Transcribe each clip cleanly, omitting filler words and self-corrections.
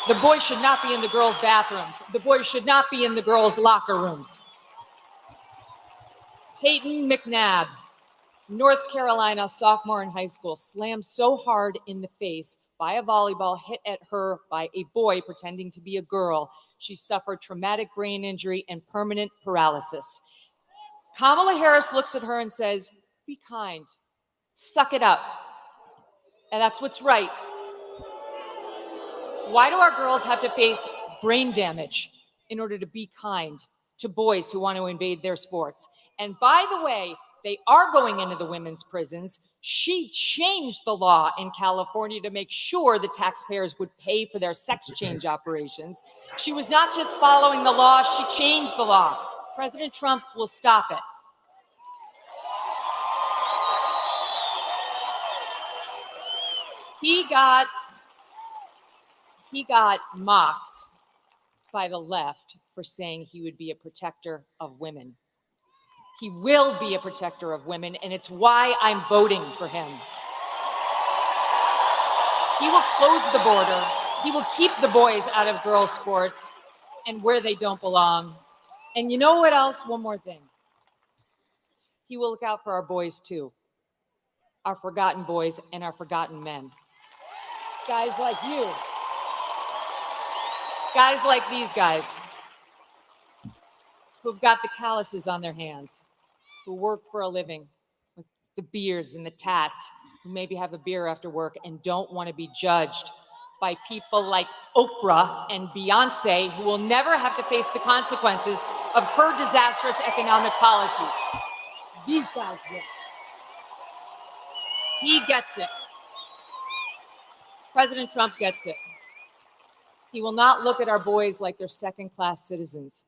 The boys should not be in the girls' bathrooms. The boys should not be in the girls' locker rooms. Peyton McNabb, North Carolina sophomore in high school, slammed so hard in the face by a volleyball hit at her by a boy pretending to be a girl, she suffered traumatic brain injury and permanent paralysis. Kamala Harris looks at her and says, "Be kind, suck it up." And that's what's right. Why do our girls have to face brain damage in order to be kind to boys who want to invade their sports? And by the way, they are going into the women's prisons. She changed the law in California to make sure the taxpayers would pay for their sex change operations. She was not just following the law, she changed the law. President Trump will stop it. He got mocked by the left for saying he would be a protector of women. He will be a protector of women, and it's why I'm voting for him. He will close the border. He will keep the boys out of girls' sports and where they don't belong. And you know what else? One more thing. He will look out for our boys too, our forgotten boys and our forgotten men. Guys like you. Guys like these guys who've got the calluses on their hands, who work for a living with the beards and the tats, who maybe have a beer after work and don't want to be judged by people like Oprah and Beyonce, who will never have to face the consequences of her disastrous economic policies. These guys will. He gets it. President Trump gets it. He will not look at our boys like they're second-class citizens.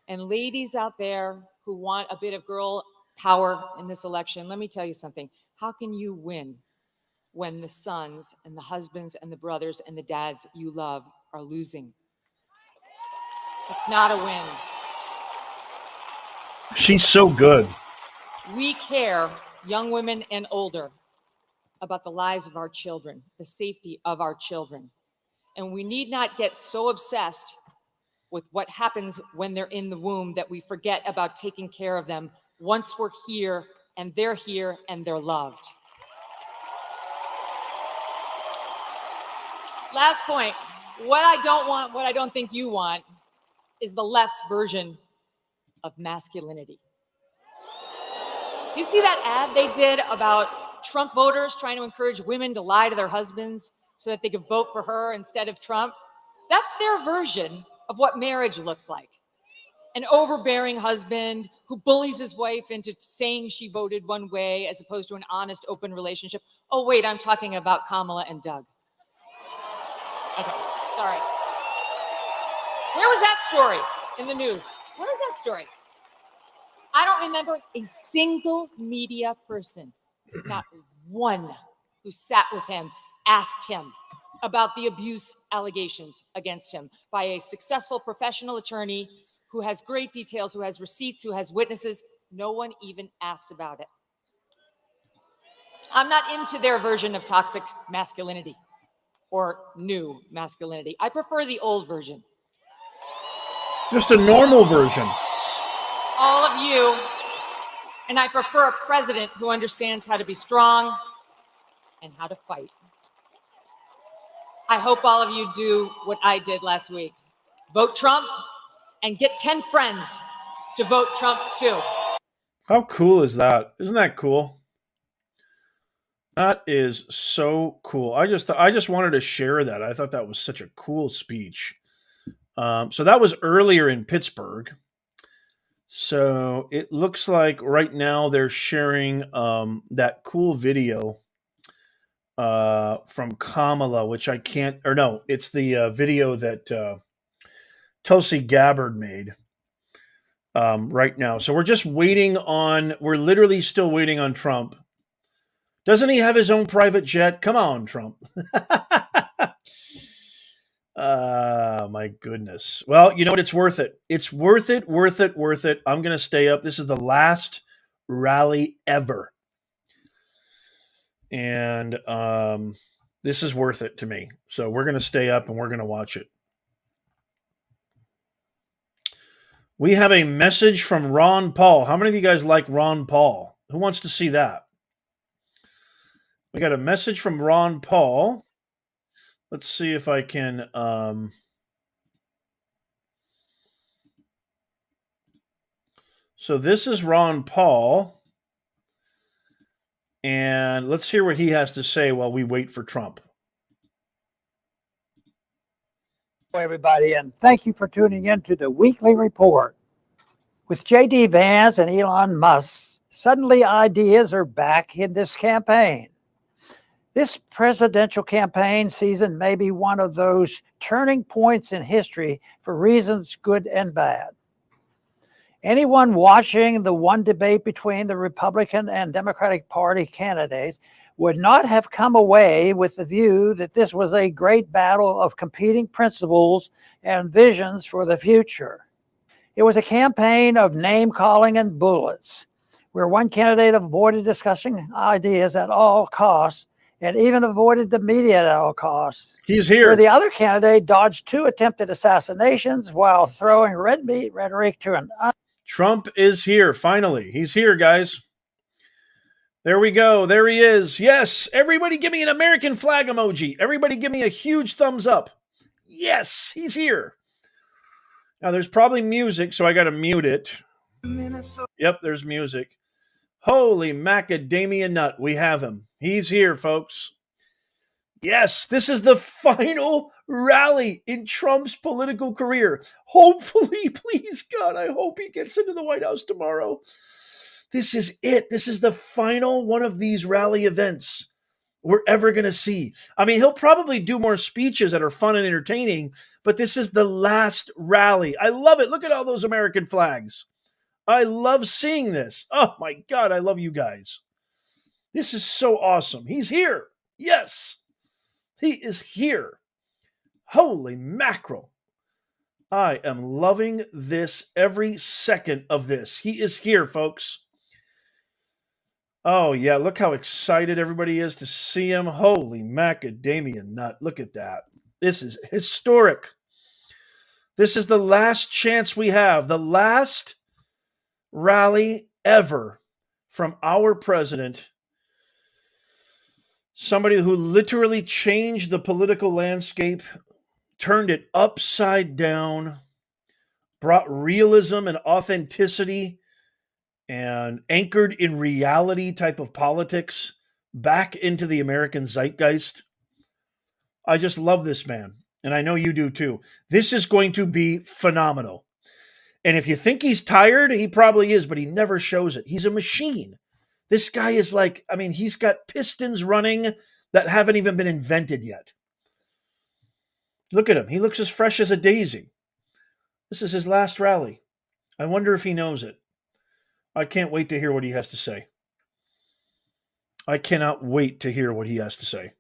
And ladies out there who want a bit of girl power in this election, let me tell you something. How can you win when the sons and the husbands and the brothers and the dads you love are losing? It's not a win. She's so good. We care, young women and older, about the lives of our children, the safety of our children. And we need not get so obsessed with what happens when they're in the womb that we forget about taking care of them once we're here and they're loved. Last point, what I don't want, what I don't think you want, is the left's version of masculinity. You see that ad they did about Trump voters trying to encourage women to lie to their husbands so that they could vote for her instead of Trump? That's their version of what marriage looks like. An overbearing husband who bullies his wife into saying she voted one way as opposed to an honest, open relationship. Oh, wait, I'm talking about Kamala and Doug. Okay, sorry. Where was that story in the news? Where was that story? I don't remember a single media person, not one, who sat with him, asked him about the abuse allegations against him by a successful professional attorney who has great details, who has receipts, who has witnesses. No one even asked about it. I'm not into their version of toxic masculinity or new masculinity. I prefer the old version. Just a normal version. All of you, and I prefer a president who understands how to be strong and how to fight. I hope all of you do what I did last week. Vote Trump and get 10 friends to vote Trump too. How cool is that? Isn't that cool? That is so cool. I just wanted to share that. I thought that was such a cool speech. So that was earlier in Pittsburgh. So it looks like right now they're sharing that cool video from Kamala, which I can't, or no, it's the video that Tulsi Gabbard made right now. So we're just waiting on, we're literally still waiting on Trump. Doesn't he have his own private jet? Come on, Trump. My goodness. Well, you know what? It's worth it. It's worth it, worth it, worth it. I'm going to stay up. This is the last rally ever. And This is worth it to me. So we're going to stay up and we're going to watch it. We have a message from Ron Paul. How many of you guys like Ron Paul? Who wants to see that? We got a message from Ron Paul. Let's see if I can. So this is Ron Paul. And let's hear what he has to say while we wait for Trump. Hello, everybody, and thank you for tuning in to the weekly report. With J.D. Vance and Elon Musk, suddenly ideas are back in this campaign. This presidential campaign season may be one of those turning points in history for reasons good and bad. Anyone watching the one debate between the Republican and Democratic Party candidates would not have come away with the view that this was a great battle of competing principles and visions for the future. It was a campaign of name-calling and bullets, where one candidate avoided discussing ideas at all costs and even avoided the media at all costs. He's here. Where the other candidate dodged 2 attempted assassinations while throwing red meat rhetoric to an Trump is here, finally. He's here, guys. There we go. There he is. Yes. Everybody give me an American flag emoji. Everybody give me a huge thumbs up. Yes, he's here. Now, there's probably music, so I got to mute it. Yep, there's music. Holy macadamia nut. We have him. He's here, folks. Yes, this is the final rally in Trump's political career. Hopefully, please, God, I hope he gets into the White House tomorrow. This is it. This is the final one of these rally events we're ever going to see. I mean, he'll probably do more speeches that are fun and entertaining, but this is the last rally. I love it. Look at all those American flags. I love seeing this. Oh, my God, I love you guys. This is so awesome. He's here. Yes. He is here. Holy mackerel. I am loving this every second of this. He is here, folks. Oh, yeah. Look how excited everybody is to see him. Holy macadamia nut. Look at that. This is historic. This is the last chance we have, the last rally ever from our president. Somebody who literally changed the political landscape, turned it upside down, brought realism and authenticity and anchored in reality type of politics back into the American zeitgeist. I just love this man, and I know you do too. This is going to be phenomenal. And if you think he's tired, he probably is, but he never shows it. He's a machine. This guy is like, I mean, he's got pistons running that haven't even been invented yet. Look at him. He looks as fresh as a daisy. This is his last rally. I wonder if he knows it. I can't wait to hear what he has to say. I cannot wait to hear what he has to say.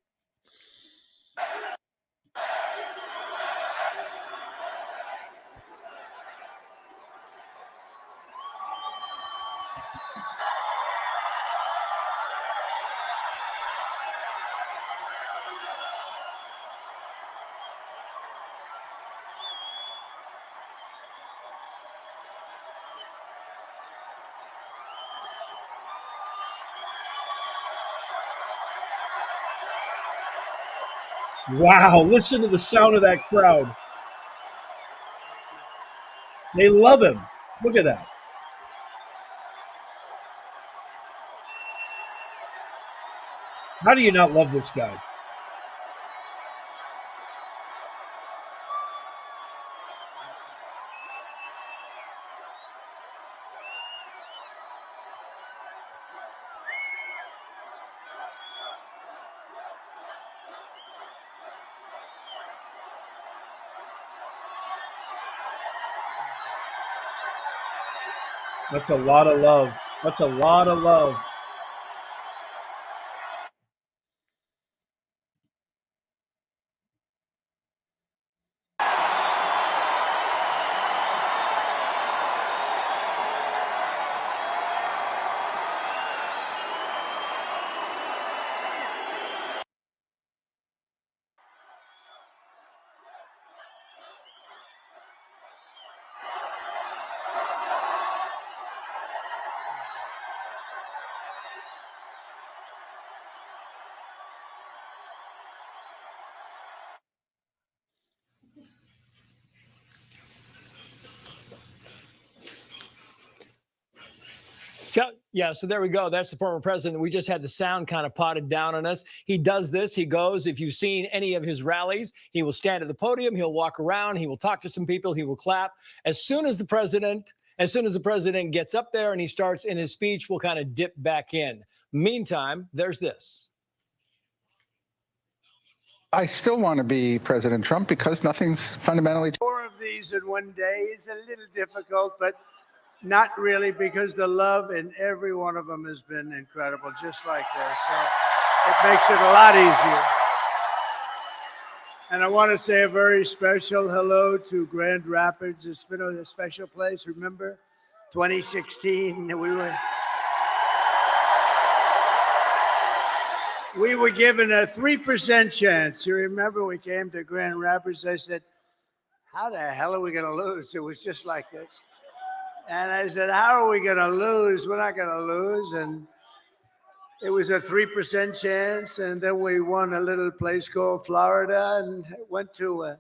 Wow, listen to the sound of that crowd. They love him. Look at that. How do you not love this guy? That's a lot of love. That's a lot of love. Yeah, so there we go. That's the former president. We just had the sound kind of potted down on us. He does this. He goes, if you've seen any of his rallies, he will stand at the podium. He'll walk around. He will talk to some people. He will clap. As soon as the president gets up there and he starts in his speech, we'll kind of dip back in. Meantime, there's this. I still want to be President Trump because nothing's fundamentally. 4 of these in one day is a little difficult, but not really, because the love in every one of them has been incredible, just like this. So it makes it a lot easier. And I want to say a very special hello to Grand Rapids. It's been a special place. Remember 2016, we were given a 3% chance. You remember we came to Grand Rapids, I said, how the hell are we going to lose? It was just like this. And I said, how are we going to lose? We're not going to lose. And it was a 3% chance. And then we won a little place called Florida, and it went to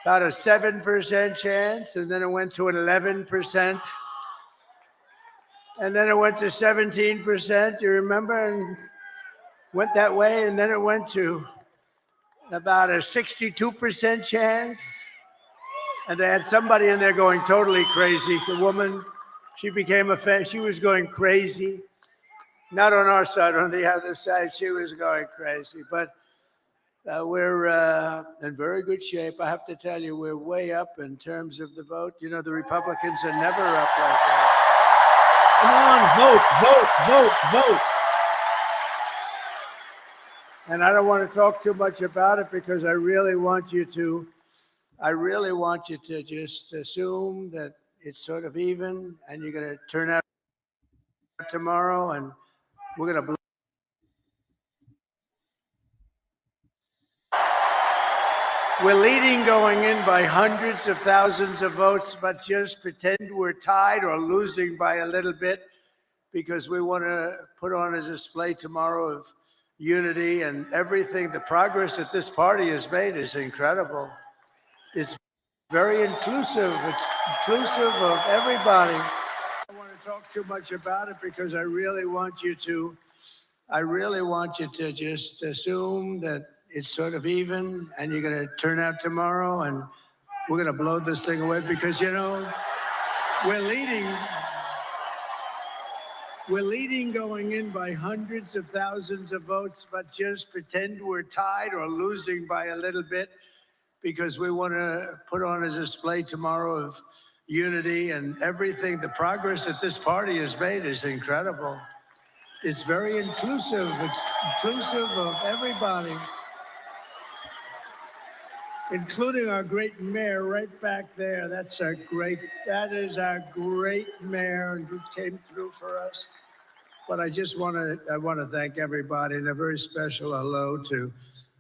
about a 7% chance. And then it went to an 11%. And then it went to 17%. You remember? And went that way. And then it went to about a 62% chance. And they had somebody in there going totally crazy. The woman, she became a fan. She was going crazy. Not on our side, on the other side, she was going crazy. But we're in very good shape. I have to tell you, we're way up in terms of the vote. You know, the Republicans are never up like that. Come on, vote, vote, vote, vote. And I don't want to talk too much about it because I really want you to just assume that it's sort of even, and you're going to turn out tomorrow, and we're going to. We're leading going in by hundreds of thousands of votes, but just pretend we're tied or losing by a little bit, because we want to put on a display tomorrow of unity and everything. The progress that this party has made is incredible. It's very inclusive. It's inclusive of everybody. I don't want to talk too much about it because I really want you to just assume that it's sort of even, and you're going to turn out tomorrow, and we're going to blow this thing away, because, you know, we're leading going in by hundreds of thousands of votes, but just pretend we're tied or losing by a little bit, because we want to put on a display tomorrow of unity and everything. The progress that this party has made is incredible. It's very inclusive. It's inclusive of everybody, including our great mayor right back there. That is our great mayor who came through for us. But I want to thank everybody, and a very special hello to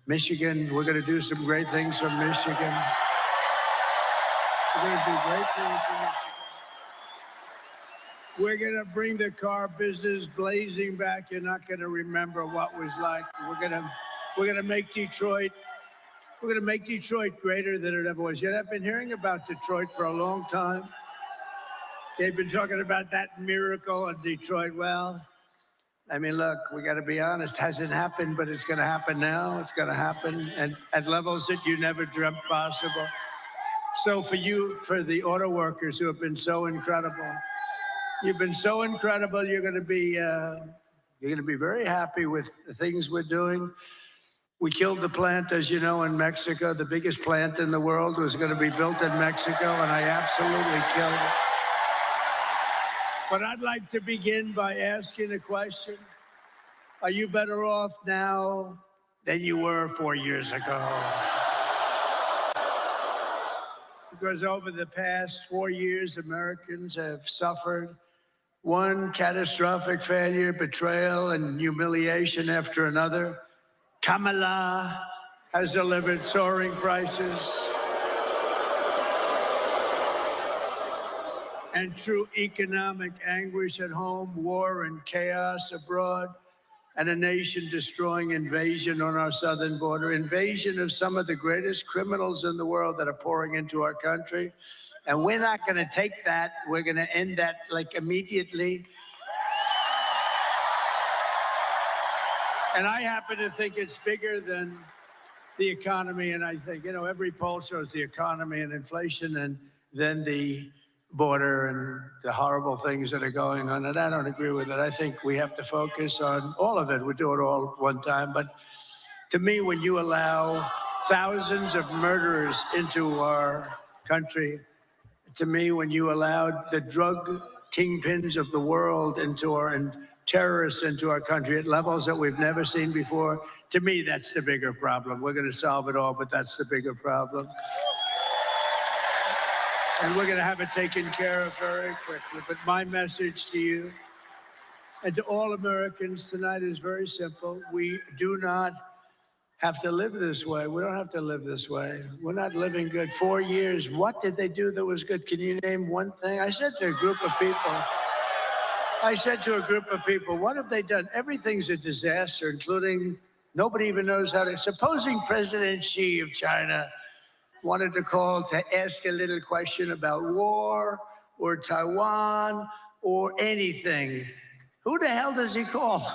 Michigan. We're going to do some great things from Michigan. We're going to do great things from Michigan. We're going to bring the car business blazing back. You're not going to remember what was like. We're going to make Detroit. We're going to make Detroit greater than it ever was yet. I've been hearing about Detroit for a long time. They've been talking about that miracle in Detroit. Well, I mean, look, we got to be honest. It hasn't happened, but it's going to happen now. It's going to happen at levels that you never dreamt possible. So for the auto workers who have been so incredible, you've been so incredible. You're going to be very happy with the things we're doing. We killed the plant, as you know, in Mexico. The biggest plant in the world was going to be built in Mexico, and I absolutely killed it. But I'd like to begin by asking a question. Are you better off now than you were 4 years ago? Because over the past 4 years, Americans have suffered one catastrophic failure, betrayal, and humiliation after another. Kamala has delivered soaring prices and true economic anguish at home, war and chaos abroad, and a nation-destroying invasion on our southern border, invasion of some of the greatest criminals in the world that are pouring into our country. And we're not going to take that. We're going to end that like immediately. And I happen to think it's bigger than the economy. And I think, every poll shows the economy and inflation and then the border and the horrible things that are going on. And I don't agree with it. I think we have to focus on all of it. We do it all one time. But to me, when you allow thousands of murderers into our country, to me, when you allowed the drug kingpins of the world into our, and terrorists into our country at levels that we've never seen before, to me, that's the bigger problem. We're going to solve it all, but that's the bigger problem. And we're going to have it taken care of very quickly. But my message to you and to all Americans tonight is very simple. We do not have to live this way. We don't have to live this way. We're not living good. 4 years, what did they do that was good? Can you name one thing? I said to a group of people, what have they done? Everything's a disaster, including nobody even knows how to. Supposing President Xi of China wanted to call to ask a little question about war or Taiwan or anything, who the hell does he call?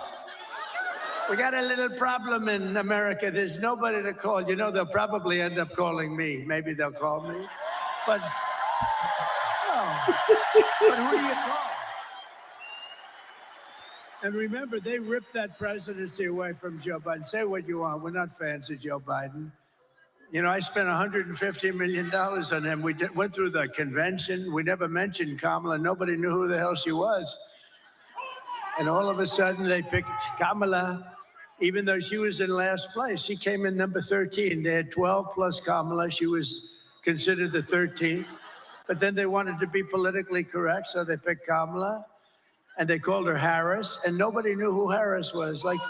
We got a little problem in America. There's nobody to call. They'll probably end up calling me. Maybe they'll call me. But, but who do you call? And remember, they ripped that presidency away from Joe Biden. Say what you want. We're not fans of Joe Biden. I spent $150 million on him. We went through the convention. We never mentioned Kamala. Nobody knew who the hell she was. And all of a sudden, they picked Kamala, even though she was in last place. She came in number 13. They had 12 plus Kamala. She was considered the 13th. But then they wanted to be politically correct, so they picked Kamala. And they called her Harris. And nobody knew who Harris was. Like,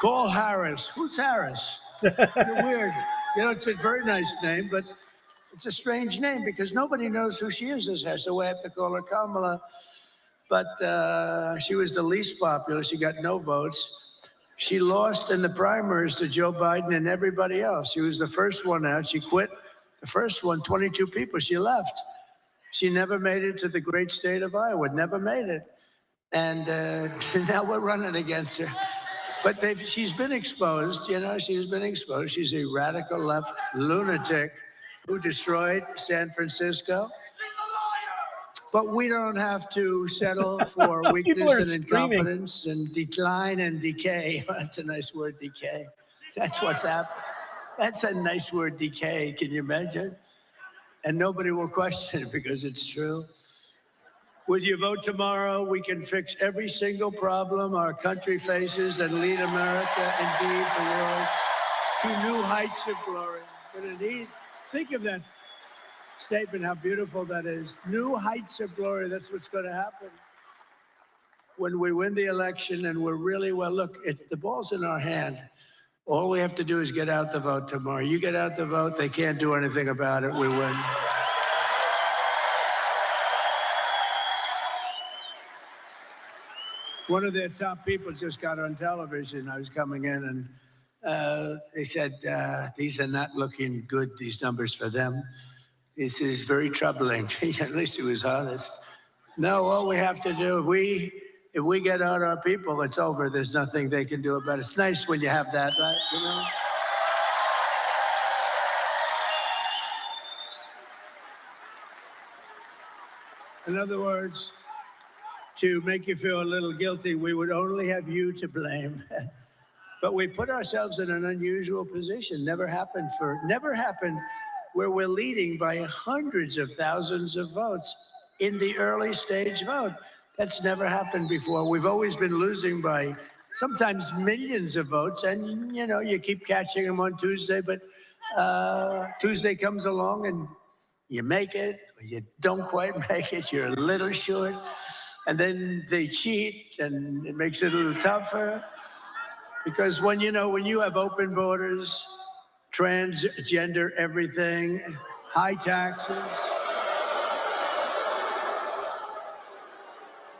call Harris. Who's Harris? You're weird. It's a very nice name, but it's a strange name because nobody knows who she is as Harris. So we have to call her Kamala. But she was the least popular. She got no votes. She lost in the primaries to Joe Biden and everybody else. She was the first one out. She quit the first one, 22 people. She left. She never made it to the great state of Iowa, never made it. And now we're running against her. But she's been exposed, she's been exposed. She's a radical left lunatic who destroyed San Francisco. But we don't have to settle for weakness and incompetence and decline and decay. That's a nice word, decay. That's what's happened. That's a nice word, decay. Can you imagine? And nobody will question it because it's true. With your vote tomorrow, we can fix every single problem our country faces and lead America, indeed the world, to new heights of glory. But indeed, think of that statement, how beautiful that is. New heights of glory, that's what's going to happen. When we win the election and we're really, well, look, the ball's in our hand. All we have to do is get out the vote tomorrow. You get out the vote, they can't do anything about it, we win. One of their top people just got on television. I was coming in and they said, these are not looking good, these numbers for them. This is very troubling. At least he was honest. No, all we have to do, if we get out our people, it's over. There's nothing they can do about it. It's nice when you have that, right? In other words, to make you feel a little guilty, we would only have you to blame. But we put ourselves in an unusual position. Never happened where we're leading by hundreds of thousands of votes in the early stage vote. That's never happened before. We've always been losing by sometimes millions of votes, and you keep catching them on Tuesday, but Tuesday comes along and you make it, or you don't quite make it, you're a little short, and then they cheat, and it makes it a little tougher. Because when you have open borders, transgender everything, high taxes,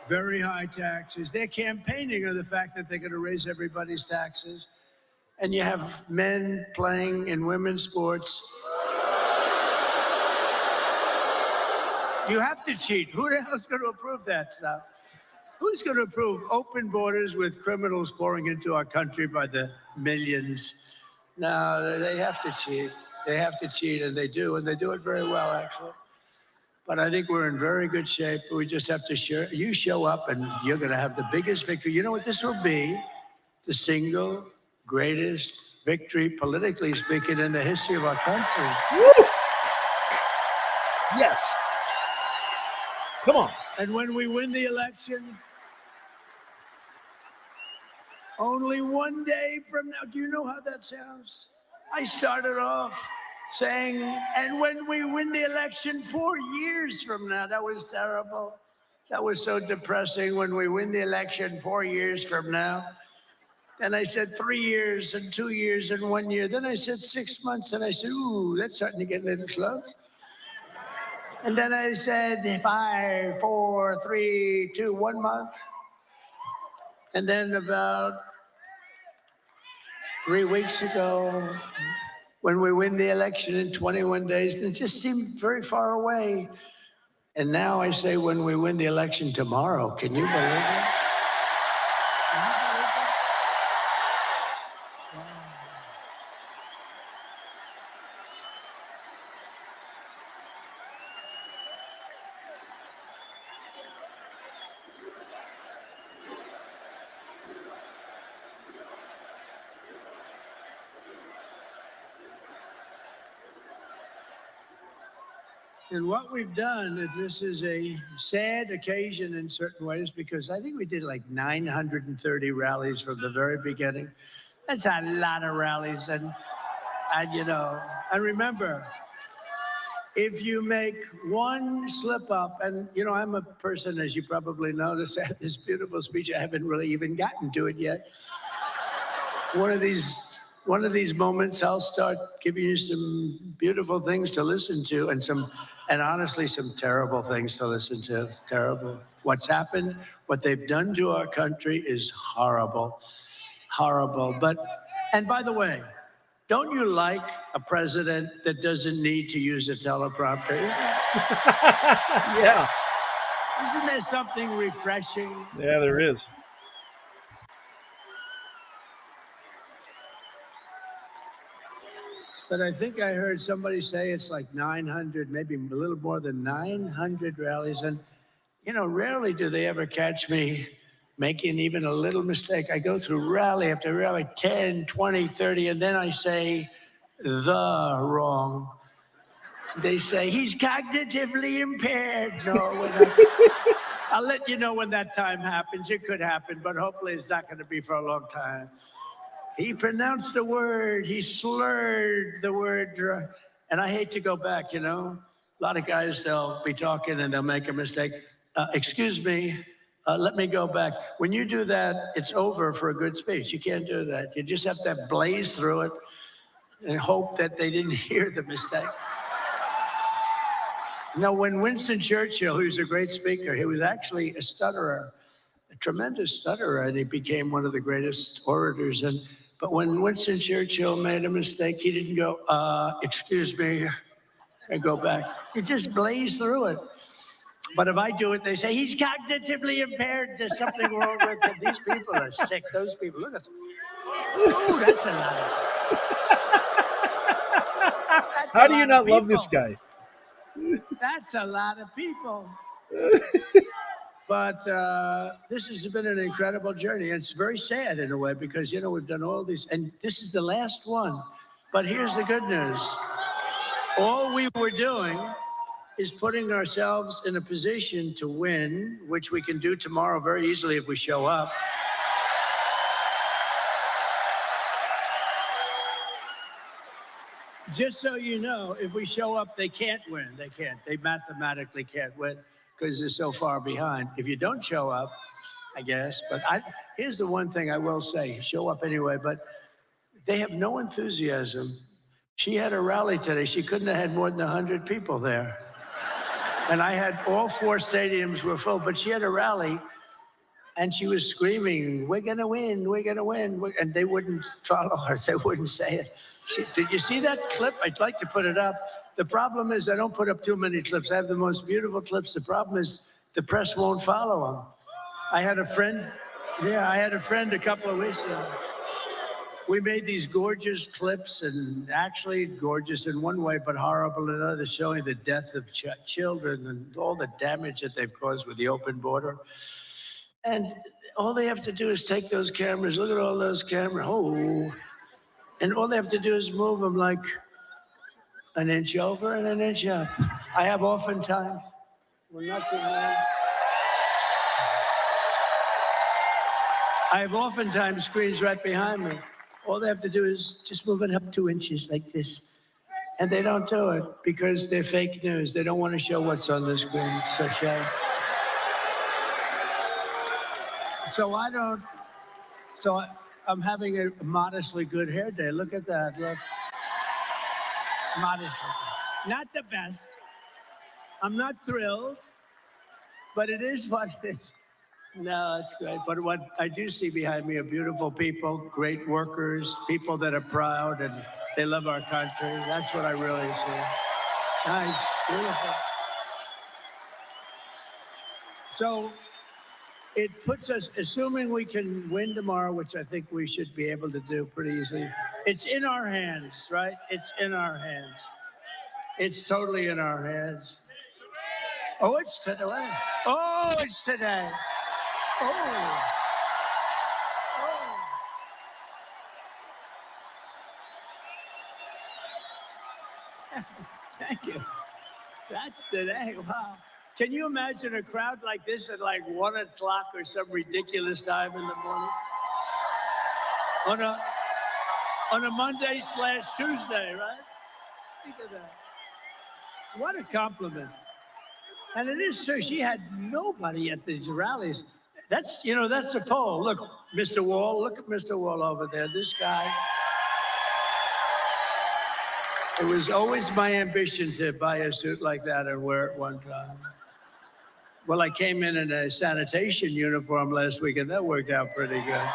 very high taxes. They're campaigning on the fact that they're going to raise everybody's taxes. And you have men playing in women's sports. You have to cheat. Who the hell is going to approve that stuff? Who's going to approve open borders with criminals pouring into our country by the millions? No, they have to cheat. They have to cheat, and they do it very well, actually. But I think we're in very good shape. We just have to share. You show up, and you're going to have the biggest victory. You know what this will be? The single greatest victory, politically speaking, in the history of our country. Woo! Yes. Come on. And when we win the election, only one day from now, do you know how that sounds? I started off saying, and when we win the election 4 years from now, that was terrible. That was so depressing. When we win the election 4 years from now. Then I said 3 years and 2 years and 1 year. Then I said 6 months, and I said, ooh, that's starting to get a little close. And then I said 5, 4, 3, 2, 1 month. And then about 3 weeks ago, when we win the election in 21 days, it just seemed very far away. And now I say when we win the election tomorrow. Can you believe it? And what we've done, this is a sad occasion in certain ways, because I think we did like 930 rallies from the very beginning. That's a lot of rallies. And you know, and remember, if you make one slip up, and you know, I'm a person, as you probably noticed, I have this beautiful speech. I haven't really even gotten to it yet. One of these moments, I'll start giving you some beautiful things to listen to, and honestly, some terrible things to listen to. Terrible. What's happened, what they've done to our country is horrible, horrible. And by the way, don't you like a president that doesn't need to use a teleprompter? Yeah. Isn't there something refreshing? Yeah, there is. But I think I heard somebody say it's like 900, maybe a little more than 900 rallies. And, you know, rarely do they ever catch me making even a little mistake. I go through rally after rally, 10, 20, 30, and then I say the wrong. They say, he's cognitively impaired. No, we're not. I'll let you know when that time happens. It could happen, but hopefully it's not going to be for a long time. He pronounced the word, he slurred the word, and I hate to go back, you know. A lot of guys, they'll be talking and they'll make a mistake. Excuse me, let me go back. When you do that, it's over for a good speech. You can't do that. You just have to blaze through it and hope that they didn't hear the mistake. Now, when Winston Churchill, who's a great speaker, he was actually a stutterer, a tremendous stutterer, and he became one of the greatest orators. But when Winston Churchill made a mistake, he didn't go, excuse me, and go back. He just blazed through it. But if I do it, they say, he's cognitively impaired. There's something wrong with him. These people are sick. Those people, look at them. Ooh, that's a lot. How do you not love this guy? That's a lot of people. But this has been an incredible journey. It's very sad in a way, because, you know, we've done all these, and this is the last one. But here's the good news. All we were doing is putting ourselves in a position to win, which we can do tomorrow very easily if we show up. Just so you know, if we show up, they can't win. They can't. They mathematically can't win because they're so far behind. If you don't show up, I guess. But here's the one thing I will say. Show up anyway, but they have no enthusiasm. She had a rally today. She couldn't have had more than 100 people there. And I had all 4 stadiums were full, but she had a rally and she was screaming, we're going to win, we're going to win. And they wouldn't follow her. They wouldn't say it. Did you see that clip? I'd like to put it up. The problem is I don't put up too many clips. I have the most beautiful clips. The problem is the press won't follow them. I had a friend. Yeah, I had a friend a couple of weeks ago. We made these gorgeous clips, and actually gorgeous in one way, but horrible in another, showing the death of children and all the damage that they've caused with the open border. And all they have to do is take those cameras, look at all those cameras, and all they have to do is move them like an inch over and an inch up. I have oftentimes, well, not too long. I have oftentimes screens right behind me. All they have to do is just move it up 2 inches like this. And they don't do it because they're fake news. They don't want to show what's on the screen. It's a shame. I'm having a modestly good hair day. Look at that. Look. Modestly. Not the best. I'm not thrilled, but it is what it is. No, it's great. But what I do see behind me are beautiful people, great workers, people that are proud and they love our country. That's what I really see. Nice, beautiful. So it puts us, assuming we can win tomorrow, which I think we should be able to do pretty easily. It's in our hands, right? It's in our hands. It's totally in our hands. Oh, it's today. Oh, it's today. Oh. Thank you. That's today. Wow. Can you imagine a crowd like this at like 1 o'clock or some ridiculous time in the morning? On a Monday/Tuesday, right? Think of that. What a compliment. And it is, sir, she had nobody at these rallies. That's a poll. Look, Mr. Wall, look at Mr. Wall over there. This guy. It was always my ambition to buy a suit like that and wear it one time. Well, I came in a sanitation uniform last week, and that worked out pretty good.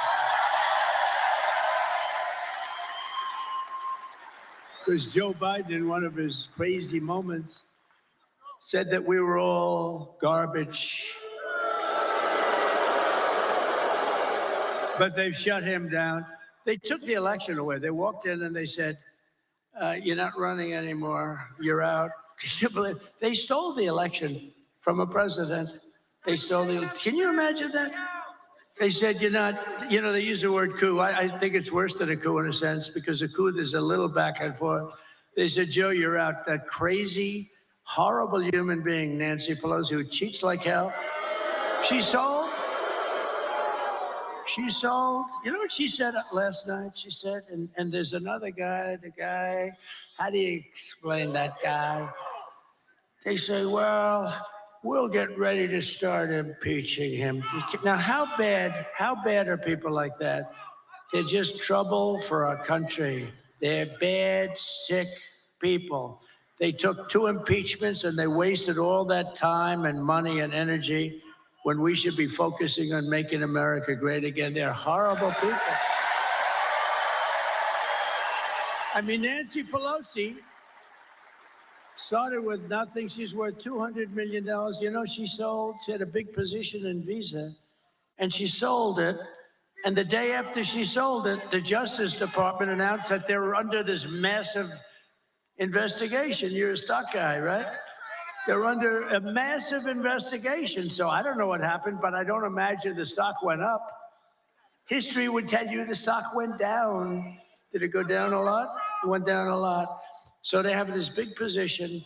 Because Joe Biden, in one of his crazy moments, said that we were all garbage. But they've shut him down. They took the election away. They walked in and they said, you're not running anymore. You're out. Can you believe they stole the election from a president? They stole the. Can you imagine that? They said you're not. They use the word coup. I think it's worse than a coup in a sense, because a coup there's a little back and forth. They said, Joe, you're out. That crazy, horrible human being, Nancy Pelosi, who cheats like hell. She sold. You know what she said last night? She said, and there's another guy, the guy, how do you explain that guy? They say, well, we'll get ready to start impeaching him. Now, how bad are people like that? They're just trouble for our country. They're bad, sick people. They took 2 impeachments and they wasted all that time and money and energy when we should be focusing on making America great again. They're horrible people. I mean, Nancy Pelosi started with nothing. She's worth $200 million. She had a big position in Visa, and she sold it. And the day after she sold it, the Justice Department announced that they were under this massive investigation. You're a stock guy, right? They're under a massive investigation. So I don't know what happened, but I don't imagine the stock went up. History would tell you the stock went down. Did it go down a lot? It went down a lot. So they have this big position.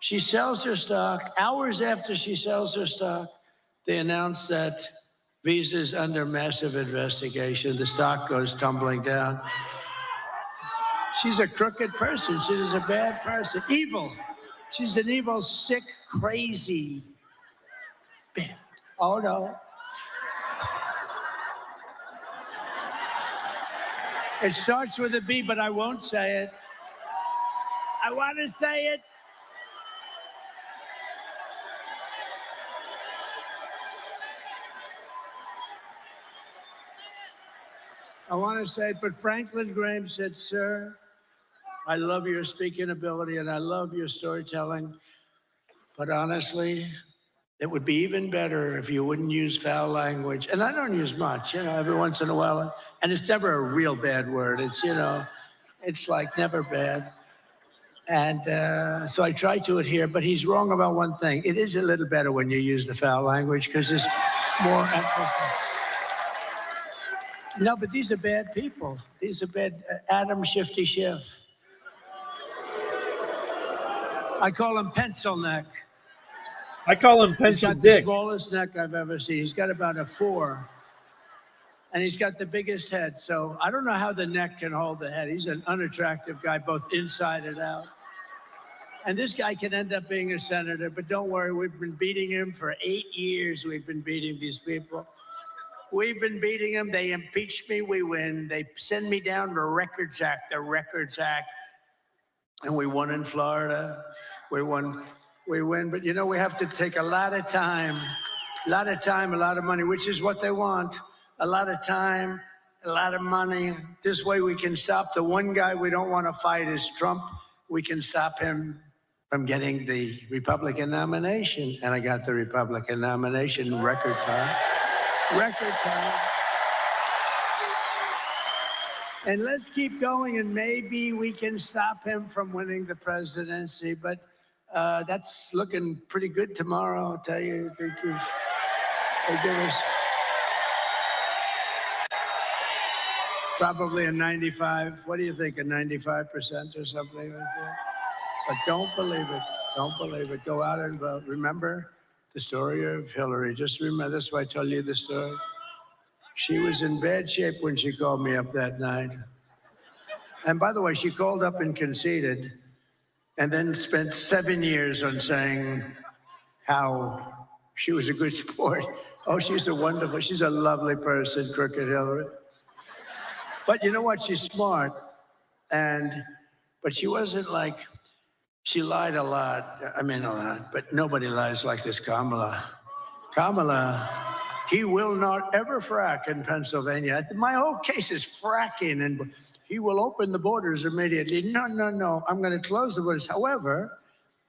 She sells her stock. Hours after she sells her stock, they announce that Visa is under massive investigation. The stock goes tumbling down. She's a crooked person. She's a bad person. Evil. She's an evil, sick, crazy. Oh, no. It starts with a B, but I won't say it. I want to say it. I want to say it, but Franklin Graham said, sir, I love your speaking ability and I love your storytelling, but honestly, It would be even better if you wouldn't use foul language. And I don't use much, every once in a while. And it's never a real bad word. It's, it's like never bad. And so I try to adhere, but he's wrong about one thing. It is a little better when you use the foul language because there's more emphasis. No, but these are bad people. These are bad. Adam Shifty Schiff. I call him pencil neck. I call him He's pencil got the dick. smallest neck I've ever seen. He's got about a 4. And he's got the biggest head. So I don't know how the neck can hold the head. He's an unattractive guy, both inside and out. And this guy can end up being a senator, but don't worry, we've been beating him for 8 years. We've been beating these people. We've been beating them. They impeach me, we win. They send me down the Records Act, And we won in Florida. We win. But we have to take a lot of time, a lot of money, which is what they want. A lot of time, a lot of money. This way we can stop the one guy we don't want to fight is Trump. We can stop him from getting the Republican nomination. And I got the Republican nomination in record time. And let's keep going, and maybe we can stop him from winning the presidency. But that's looking pretty good tomorrow, I'll tell you. They give us probably a 95. What do you think, a 95% or something like that? But don't believe it. Don't believe it. Go out and vote. Remember the story of Hillary. Just remember, that's why I told you the story. She was in bad shape when she called me up that night. And by the way, she called up and conceded, and then spent 7 years on saying how she was a good sport. Oh, she's a lovely person, Crooked Hillary. But you know what? She's smart. But she wasn't like, she lied a lot. I mean, a lot, but nobody lies like this Kamala. He will not ever frack in Pennsylvania. My whole case is fracking, and he will open the borders immediately. No. I'm going to close the borders. However,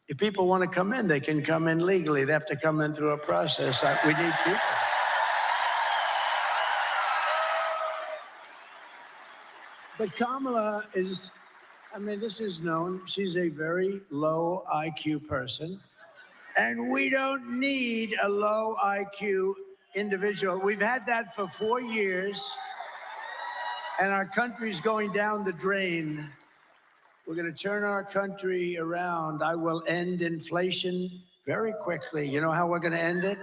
if people want to come in, they can come in legally. They have to come in through a process. We need people. But Kamala is, this is known. She's a very low IQ person. And we don't need a low IQ individual. We've had that for 4 years, and our country's going down the drain. We're going to turn our country around. I will end inflation very quickly. You know how we're going to end it?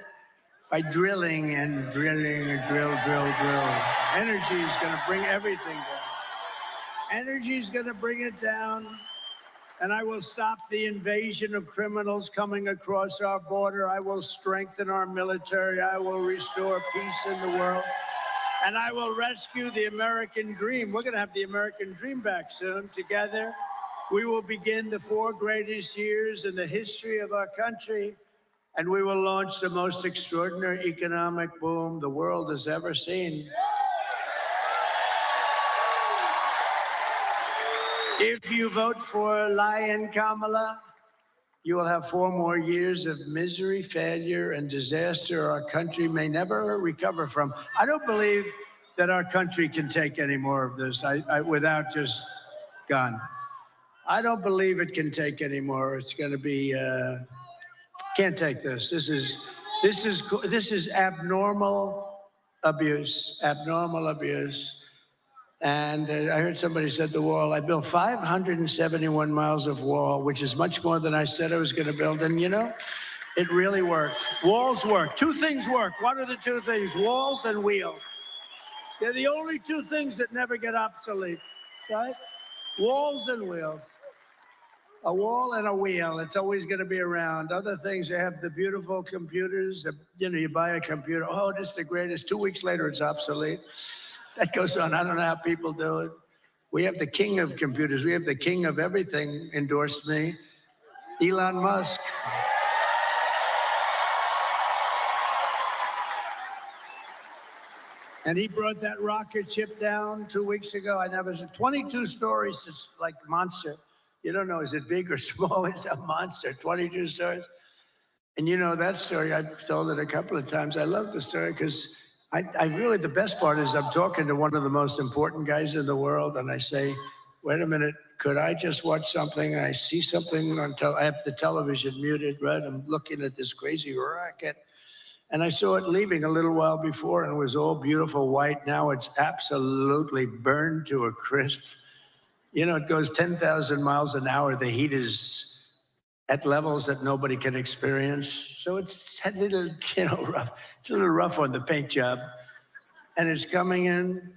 By drilling and drilling and drill. Energy is going to bring everything down. Energy is going to bring it down. And I will stop the invasion of criminals coming across our border. I will strengthen our military. I will restore peace in the world. And I will rescue the American dream. We're going to have the American dream back soon. Together, we will begin the 4 greatest years in the history of our country. And we will launch the most extraordinary economic boom the world has ever seen. If you vote for Lion Kamala, you will have 4 more years of misery, failure, and disaster our country may never recover from. I don't believe that our country can take any more of this without just gone. I don't believe it can take any more. It's going to be, can't take this. This is abnormal abuse, And I heard somebody said the wall. I built 571 miles of wall, which is much more than I said I was going to build. And it really worked. Walls work. 2 things work. What are the 2 things? Walls and wheels. They're the only 2 things that never get obsolete, right? Walls and wheels. A wall and a wheel. It's always going to be around. Other things, they have the beautiful computers. You buy a computer. Oh, this is the greatest. 2 weeks later, it's obsolete. That goes on. I don't know how people do it. We have the king of computers. We have the king of everything endorsed me, Elon Musk. And he brought that rocket ship down 2 weeks ago. I never said 22 stories. It's like monster. You don't know, is it big or small? It's a monster. 22 stories. And you know that story, I've told it a couple of times. I love the story because I really, the best part is I'm talking to one of the most important guys in the world, and I say, wait a minute, could I just watch something? I see something on I have the television muted, right? I'm looking at this crazy racket. And I saw it leaving a little while before, and it was all beautiful white. Now it's absolutely burned to a crisp. You know, it goes 10,000 miles an hour. The heat is at levels that nobody can experience. So it's a little, rough. It's a little rough on the paint job. And it's coming in,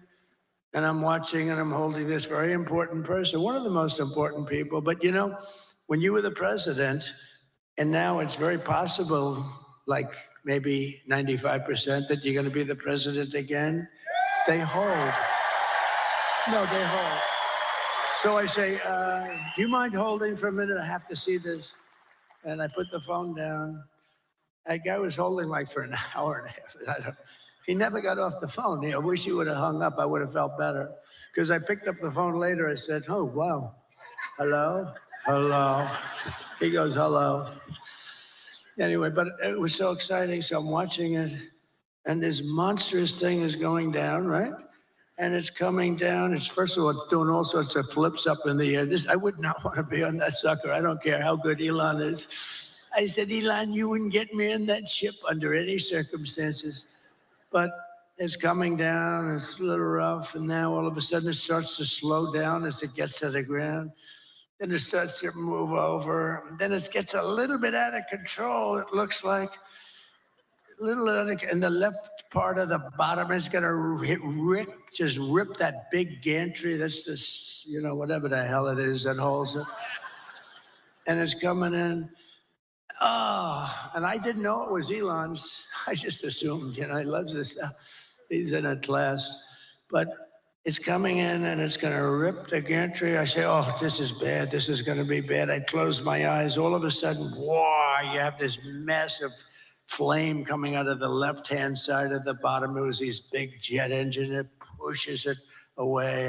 and I'm watching, and I'm holding this very important person, one of the most important people. But you know, when you were the president, and now it's very possible, like maybe 95%, that you're going to be the president again, they hold. No, they hold. So I say, do you mind holding for a minute? I have to see this. And I put the phone down. That guy was holding like for an hour and a half. He never got off the phone. I wish he would have hung up. I would have felt better. Because I picked up the phone later. I said, oh, wow. Hello? Hello? He goes, hello. Anyway, but it was so exciting. So I'm watching it. And this monstrous thing is going down, right? And it's coming down. It's, first of all, it's doing all sorts of flips up in the air. I would not want to be on that sucker. I don't care how good Elon is. I said, Elon, you wouldn't get me in that ship under any circumstances. But it's coming down. It's a little rough. And now all of a sudden it starts to slow down as it gets to the ground. Then it starts to move over. Then it gets a little bit out of control. It looks like and the left part of the bottom is going to just rip that big gantry. That's this, whatever the hell it is that holds it. And it's coming in. Oh, and I didn't know it was Elon's. I just assumed, he loves this stuff. He's in a class. But it's coming in and it's going to rip the gantry. I say, oh, this is bad. This is going to be bad. I close my eyes. All of a sudden, wow, you have this massive flame coming out of the left-hand side of the bottom. It was this big jet engine. It pushes it away,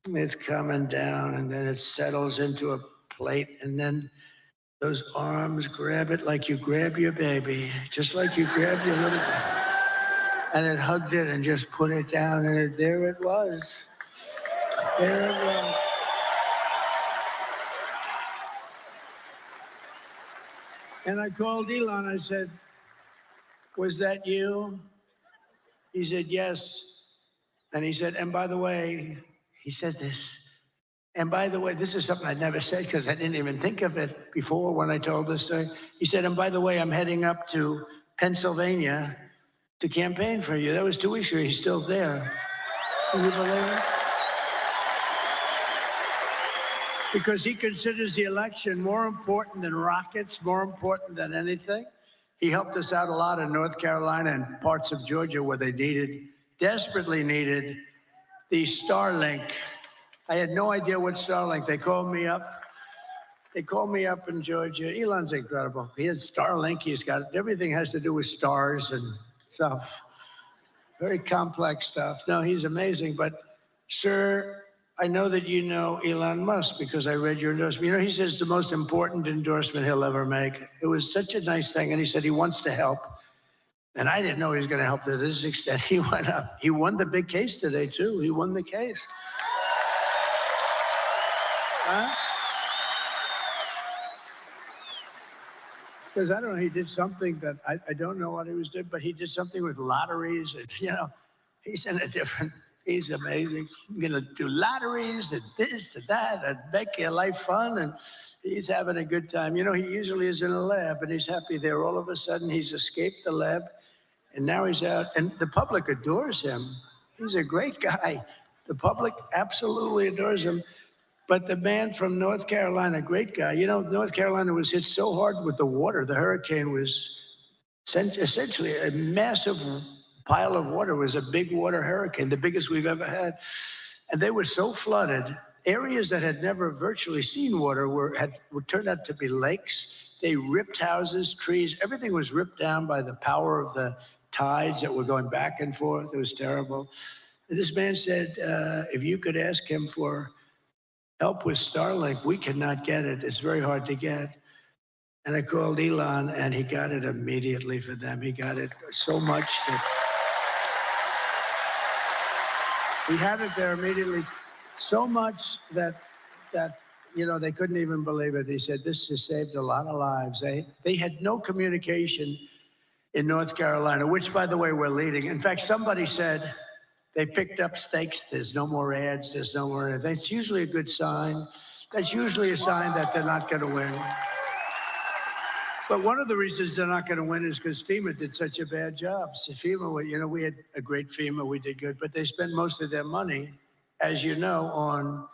and it's coming down, and then it settles into a plate, and then those arms grab it like you grab your baby, just like you grab your little baby. And it hugged it and just put it down, and there it was. There it was. And I called Elon. I said, was that you? He said, yes. And he said, and by the way, he said this. And by the way, this is something I'd never said because I didn't even think of it before when I told this story. He said, and by the way, I'm heading up to Pennsylvania to campaign for you. That was 2 weeks ago. He's still there. Can you believe it? Because he considers the election more important than rockets, more important than anything. He helped us out a lot in North Carolina and parts of Georgia where they desperately needed the Starlink. I had no idea what Starlink. They called me up. They called me up in Georgia. Elon's incredible. He has Starlink. He's got everything has to do with stars and stuff. Very complex stuff. No, he's amazing. But, sir, I know that you know Elon Musk because I read your endorsement. He says the most important endorsement he'll ever make. It was such a nice thing. And he said he wants to help. And I didn't know he was going to help to this extent. He went up. He won the big case today, too. He won the case. Huh? Because I don't know, he did something that I don't know what he was doing, but he did something with lotteries. And, he's in a different, he's amazing. He's going to do lotteries and this and that and make your life fun. And he's having a good time. He usually is in a lab and he's happy there. All of a sudden, he's escaped the lab and now he's out. And the public adores him. He's a great guy. The public absolutely adores him. But the man from North Carolina, great guy. North Carolina was hit so hard with the water. The hurricane was essentially a massive pile of water. It was a big water hurricane, the biggest we've ever had. And they were so flooded. Areas that had never virtually seen water were turned out to be lakes. They ripped houses, trees. Everything was ripped down by the power of the tides that were going back and forth. It was terrible. And this man said, if you could ask him for help with Starlink, we cannot get it. It's very hard to get. And I called Elon, and he got it immediately for them. He got it so much that he had it there immediately, so much that they couldn't even believe it. He said, "This has saved a lot of lives." They had no communication in North Carolina, which, by the way, we're leading. In fact, somebody said they picked up stakes. There's no more ads. There's no more. That's usually a good sign. That's usually a sign that they're not going to win. But one of the reasons they're not going to win is because FEMA did such a bad job. So FEMA, we had a great FEMA. We did good, but they spent most of their money, as you know, on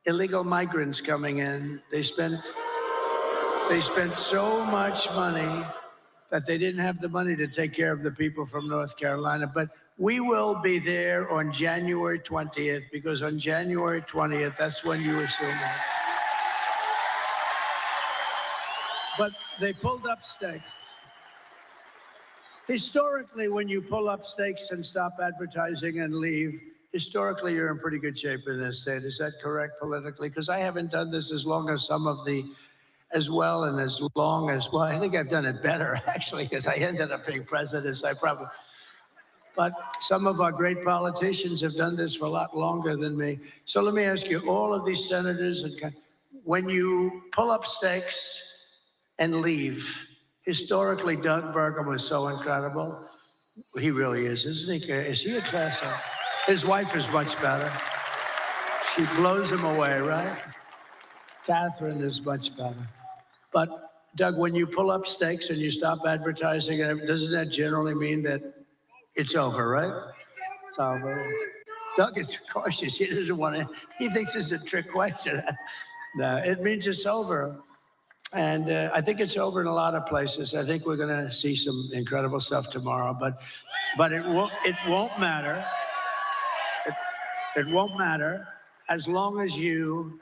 illegal migrants coming in. They spent so much money that they didn't have the money to take care of the people from North Carolina. But we will be there on January 20th, because on January 20th, that's when you assume it. But they pulled up stakes. Historically, when you pull up stakes and stop advertising and leave, historically, you're in pretty good shape in this state. Is that correct politically? Because I haven't done this as long as some of the, well, I think I've done it better, actually, because I ended up being president. But some of our great politicians have done this for a lot longer than me. So let me ask you, all of these senators, when you pull up stakes and leave, historically, Doug Burgum was so incredible. He really is, isn't he? Is he a class act? His wife is much better. She blows him away, right? Catherine is much better. But Doug, when you pull up stakes and you stop advertising, doesn't that generally mean that it's over, right? It's over. Doug is cautious. He doesn't want to. He thinks it's a trick question. No, it means it's over. And I think it's over in a lot of places. I think we're going to see some incredible stuff tomorrow. But it won't matter. It won't matter as long as you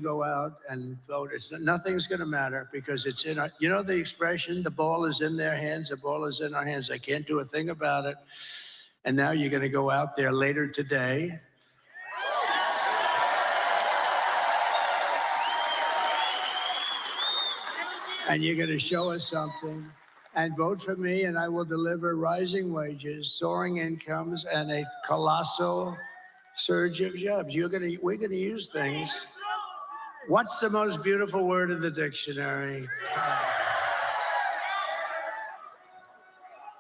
go out and vote. Nothing's going to matter, because it's in our. You know the expression, the ball is in their hands. The ball is in our hands. They can't do a thing about it. And now you're going to go out there later today. And you're going to show us something, and vote for me, and I will deliver rising wages, soaring incomes, and a colossal surge of jobs. We're going to use things. What's the most beautiful word in the dictionary?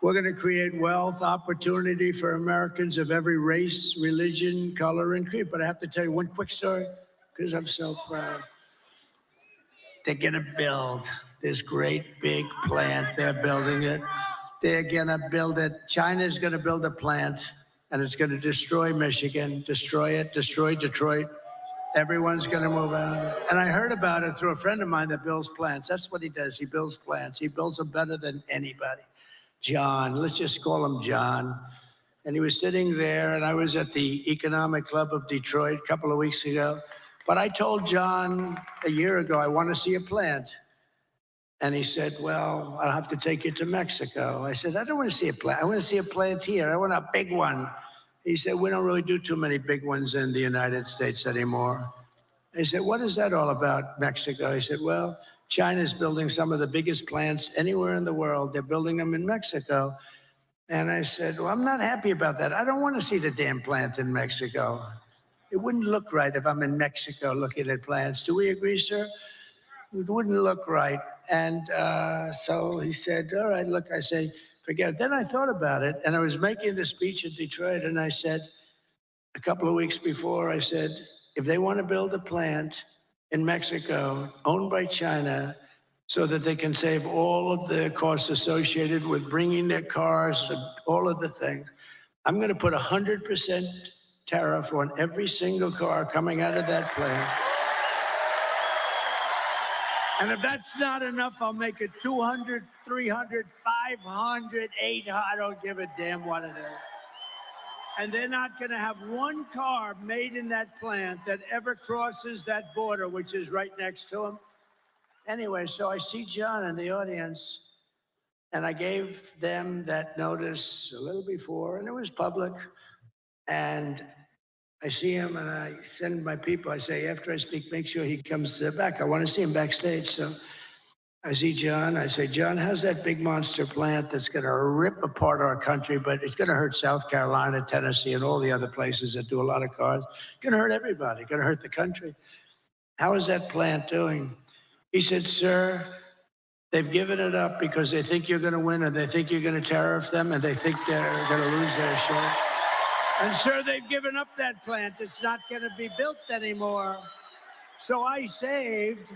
We're going to create wealth, opportunity for Americans of every race, religion, color, and creed. But I have to tell you one quick story, because I'm so proud. They're going to build this great big plant. They're building it. They're going to build it. China's going to build a plant, and it's going to destroy Michigan, destroy it, destroy Detroit. Everyone's going to move out. And I heard about it through a friend of mine that builds plants. That's what he does. He builds plants. He builds them better than anybody. John, let's just call him John. And he was sitting there, and I was at the Economic Club of Detroit a couple of weeks ago. But I told John a year ago, I want to see a plant. And he said, well, I'll have to take you to Mexico. I said, I don't want to see a plant. I want to see a plant here. I want a big one. He said, we don't really do too many big ones in the United States anymore. I said, what is that all about, Mexico? He said, well, China's building some of the biggest plants anywhere in the world. They're building them in Mexico. And I said, well, I'm not happy about that. I don't want to see the damn plant in Mexico. It wouldn't look right if I'm in Mexico looking at plants. Do we agree, sir? It wouldn't look right. And so he said, all right, look, I say, forget it. Then I thought about it, and I was making the speech in Detroit, and I said, a couple of weeks before, I said, if they want to build a plant in Mexico owned by China so that they can save all of the costs associated with bringing their cars and all of the things, I'm going to put 100% tariff on every single car coming out of that plant. And if that's not enough, I'll make it 200, 300, 500, 800. I don't give a damn what it is. And they're not going to have one car made in that plant that ever crosses that border, which is right next to them. Anyway, so I see John in the audience, and I gave them that notice a little before, and it was public. And I see him, and I send my people. I say, after I speak, make sure he comes back. I want to see him backstage. So I see John. I say, John, how's that big monster plant that's going to rip apart our country, but it's going to hurt South Carolina, Tennessee, and all the other places that do a lot of cars. It's going to hurt everybody. Going to hurt the country. How is that plant doing? He said, sir, they've given it up because they think you're going to win, and they think you're going to tariff them, and they think they're going to lose their share. And sir, they've given up that plant. It's not going to be built anymore. So I saved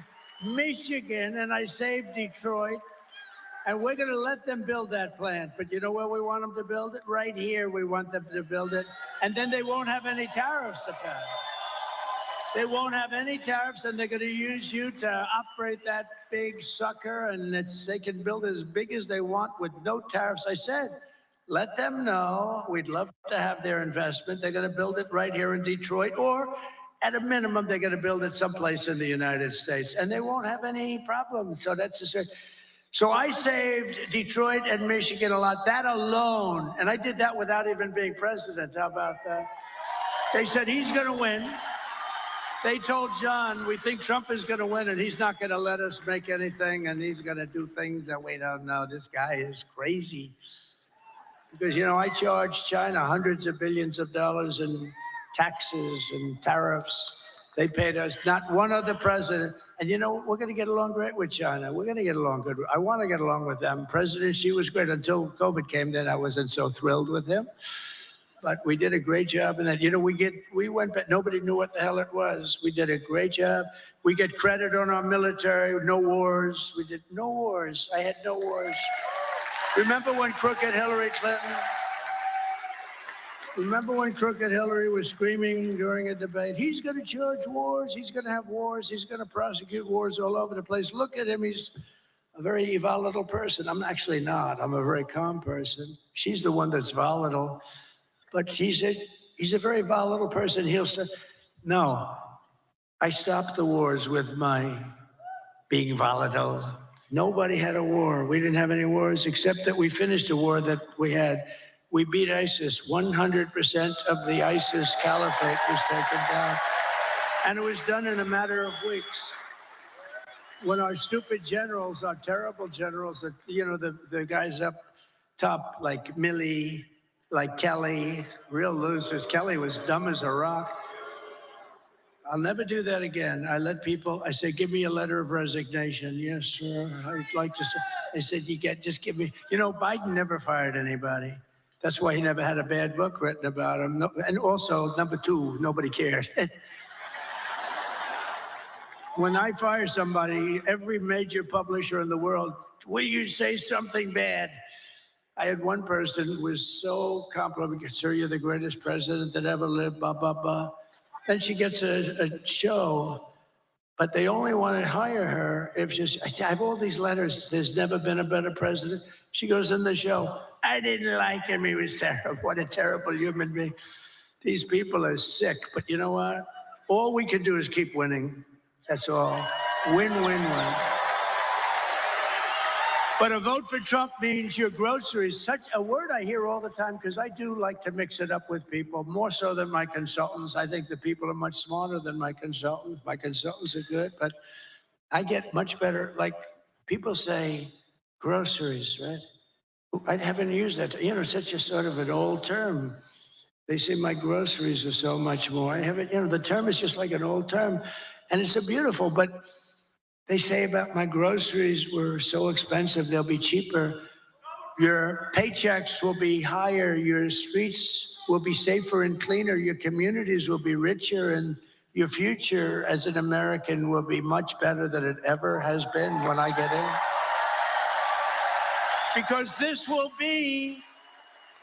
Michigan and I saved Detroit, and we're going to let them build that plant. But you know where we want them to build it? Right here, we want them to build it. And then they won't have any tariffs to pay. They won't have any tariffs, and they're going to use you to operate that big sucker, and they can build as big as they want with no tariffs. I said, let them know we'd love to have their investment. They're going to build it right here in Detroit, or at a minimum, they're going to build it someplace in the United States, and they won't have any problems. So that's a So I saved Detroit and Michigan a lot, that alone. And I did that without even being president. How about that? They said he's going to win. They told John, we think Trump is going to win, and he's not going to let us make anything, and he's going to do things that we don't know. This guy is crazy. Because, you know, I charged China hundreds of billions of dollars in taxes and tariffs. They paid us, not one other president. And, you know, we're going to get along great with China. We're going to get along good. I want to get along with them. President Xi was great until COVID came. Then I wasn't so thrilled with him. But we did a great job in that. You know, we went back. Nobody knew what the hell it was. We did a great job. We get credit on our military. No wars. We did no wars. I had no wars. Remember when crooked Hillary Clinton? Remember when crooked Hillary was screaming during a debate, he's going to charge wars, he's going to have wars, he's going to prosecute wars all over the place. Look at him, he's a very volatile person. I'm actually not. I'm a very calm person. She's the one that's volatile. But he's a very volatile person. He'll say, no, I stopped the wars with my being volatile. Nobody had a war. We didn't have any wars, except that we finished a war that we had. We beat ISIS. 100% of the ISIS caliphate was taken down. And it was done in a matter of weeks. When our stupid generals, our terrible generals, you know, the guys up top, like Milley, like Kelly, real losers. Kelly was dumb as a rock. I'll never do that again. I let people, I say, give me a letter of resignation. Yes, sir, I'd like to say. They said, just give me, you know, Biden never fired anybody. That's why he never had a bad book written about him. No, and also, number two, nobody cared. When I fire somebody, every major publisher in the world, will you say something bad? I had one person who was so complimentary, sir, you're the greatest president that ever lived, blah, blah, blah. Then she gets a show, but they only want to hire her if she's, I have all these letters, there's never been a better president. She goes in the show, I didn't like him, he was terrible. What a terrible human being. These people are sick, but you know what? All we can do is keep winning. That's all. Win, win, win. But a vote for Trump means your groceries, such a word I hear all the time, because I do like to mix it up with people, more so than my consultants. I think the people are much smarter than my consultants. My consultants are good, but I get much better. Like people say groceries, right? I haven't used that. You know, such a sort of an old term. They say my groceries are so much more. I haven't, you know, the term is just like an old term. And it's a beautiful, but they say about my groceries were so expensive, they'll be cheaper. Your paychecks will be higher. Your streets will be safer and cleaner. Your communities will be richer. And your future as an American will be much better than it ever has been when I get in. Because this will be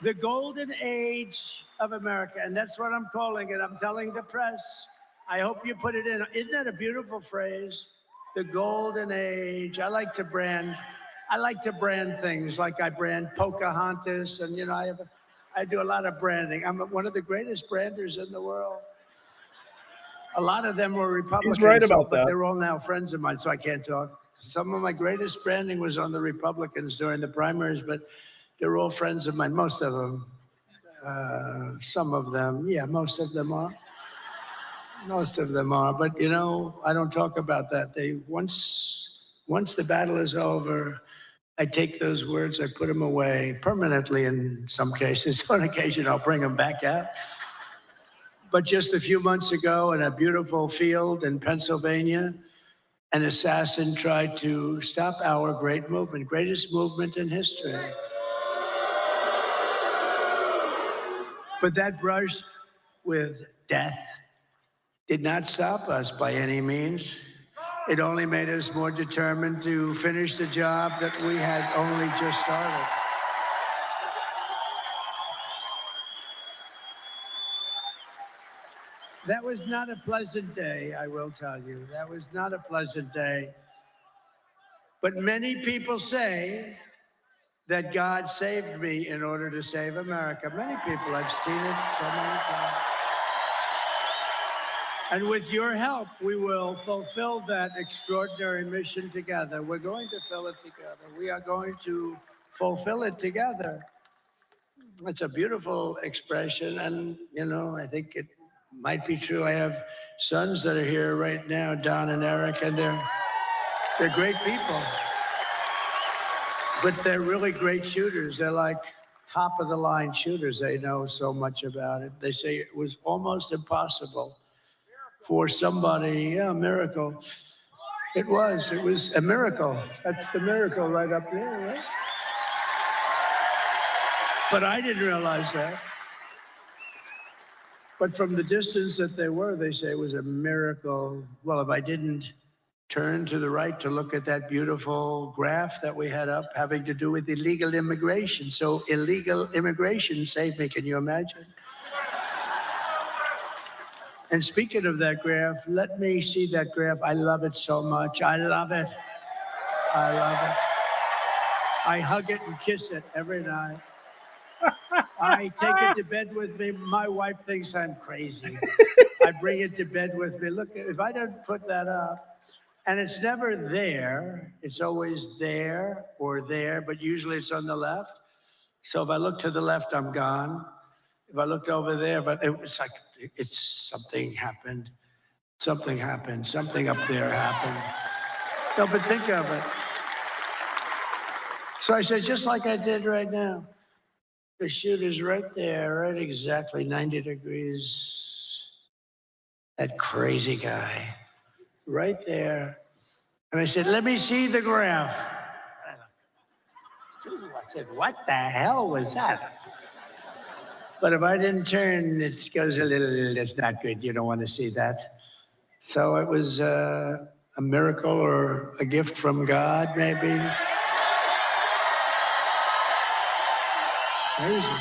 the golden age of America. And that's what I'm calling it. I'm telling the press. I hope you put it in. Isn't that a beautiful phrase? The golden age. I like to brand things like I brand Pocahontas, and you know, I do a lot of branding. I'm one of the greatest branders in the world. A lot of them were Republicans, He's right about but that. they're all now friends of mine, so I can't talk. Some of my greatest branding was on the Republicans during the primaries, but they're all friends of mine. Most of them, some of them, yeah, most of them are. Most of them are, but you know, I don't talk about that. They once Once the battle is over, I take those words, I put them away permanently in some cases. On occasion, I'll bring them back out. But just a few months ago in a beautiful field in Pennsylvania, an assassin tried to stop our great movement, greatest movement in history. But that brush with death did not stop us by any means. It only made us more determined to finish the job that we had only just started. That was not a pleasant day, I will tell you. That was not a pleasant day. But many people say that God saved me in order to save America. Many people, I've seen it so many times. And with your help, we will fulfill that extraordinary mission together. We're going to fill it together. We are going to fulfill it together. It's a beautiful expression. And, you know, I think it might be true. I have sons that are here right now, Don and Eric, and they're great people. But they're really great shooters. They're like top of the line shooters. They know so much about it. They say it was almost impossible for somebody, yeah, a miracle. It was a miracle. That's the miracle right up there, right? But I didn't realize that. But from the distance that they were, they say it was a miracle. Well, if I didn't turn to the right to look at that beautiful graph that we had up having to do with illegal immigration. So illegal immigration saved me, can you imagine? And speaking of that graph, let me see that graph. I love it so much. I love it. I love it. I hug it and kiss it every night. I take it to bed with me. My wife thinks I'm crazy. I bring it to bed with me. Look, if I don't put that up, and it's never there, it's always there or there, but usually it's on the left. So if I look to the left, I'm gone. If I looked over there, but it's like, it's something happened. Something happened. Something up there happened. No, but think of it. So I said, just like I did right now. The shooter's right there, right exactly 90 degrees. That crazy guy, right there. And I said, let me see the graph. I said, what the hell was that? But if I didn't turn, it goes a little, it's not good. You don't want to see that. So it was a miracle or a gift from God, maybe. Amazing.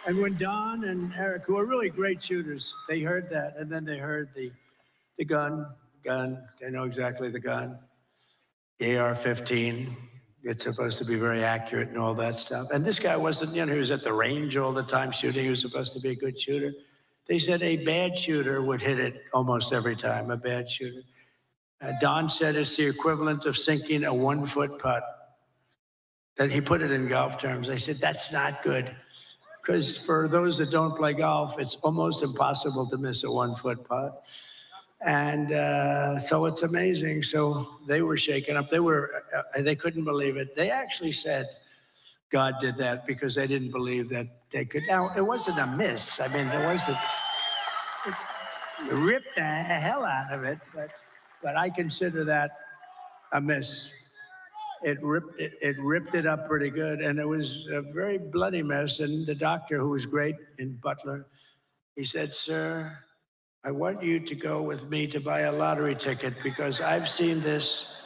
And when Don and Eric, who are really great shooters, they heard that, and then they heard the gun, they know exactly the gun, the AR-15. It's supposed to be very accurate and all that stuff. And this guy wasn't, you know, he was at the range all the time shooting. He was supposed to be a good shooter. They said a bad shooter would hit it almost every time, a bad shooter. Don said it's the equivalent of sinking a 1-foot putt. That he put it in golf terms. I said, that's not good. Because for those that don't play golf, it's almost impossible to miss a 1-foot putt. And so it's amazing. So they were shaken up. They couldn't believe it. They actually said God did that because they didn't believe that they could. Now, it wasn't a miss. I mean, it wasn't, it ripped the hell out of it, but I consider that a miss. It ripped it up pretty good, and it was a very bloody mess. And the doctor, who was great in Butler, he said, sir, I want you to go with me to buy a lottery ticket because I've seen this.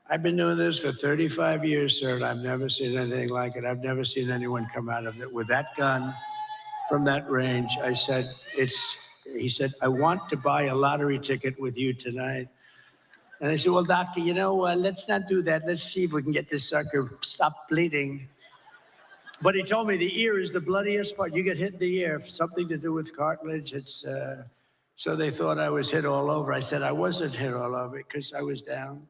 I've been doing this for 35 years, sir, and I've never seen anything like it. I've never seen anyone come out of it with that gun from that range. I said, he said, I want to buy a lottery ticket with you tonight. And I said, well, doctor, you know, let's not do that. Let's see if we can get this sucker stop bleeding. But he told me the ear is the bloodiest part. You get hit in the ear, something to do with cartilage. It's so they thought I was hit all over. I said I wasn't hit all over because I was down.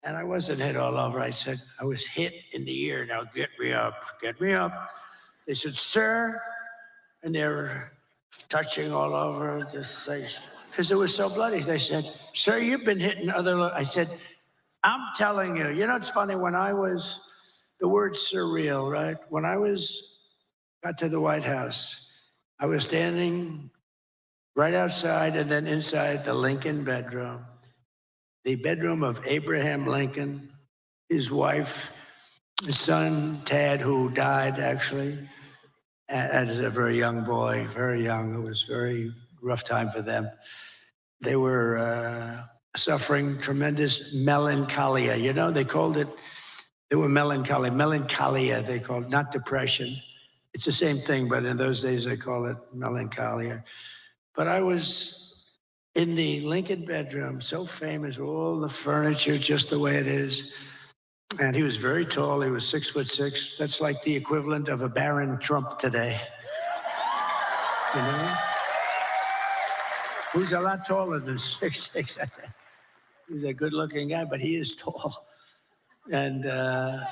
And I wasn't hit all over. I said, I was hit in the ear. Now get me up, get me up. They said, sir, and they're touching all over. Just say, because it was so bloody. They said, sir, you've been hitting other. I said, I'm telling you, it's funny, when I was, the word surreal, right? When I got to the White House, I was standing right outside and then inside the Lincoln bedroom, the bedroom of Abraham Lincoln, his wife, his son, Tad, who died actually as a very young boy, very young. It was a very rough time for them. They were suffering tremendous melancholia. They called it, they were melancholia, they called it, not depression. It's the same thing, but in those days they call it melancholia. But I was in the Lincoln bedroom, so famous, all the furniture just the way it is. And he was very tall. He was 6'6". That's like the equivalent of a Baron Trump today. Who's a lot taller than 6'6". He's a good-looking guy, but he is tall. And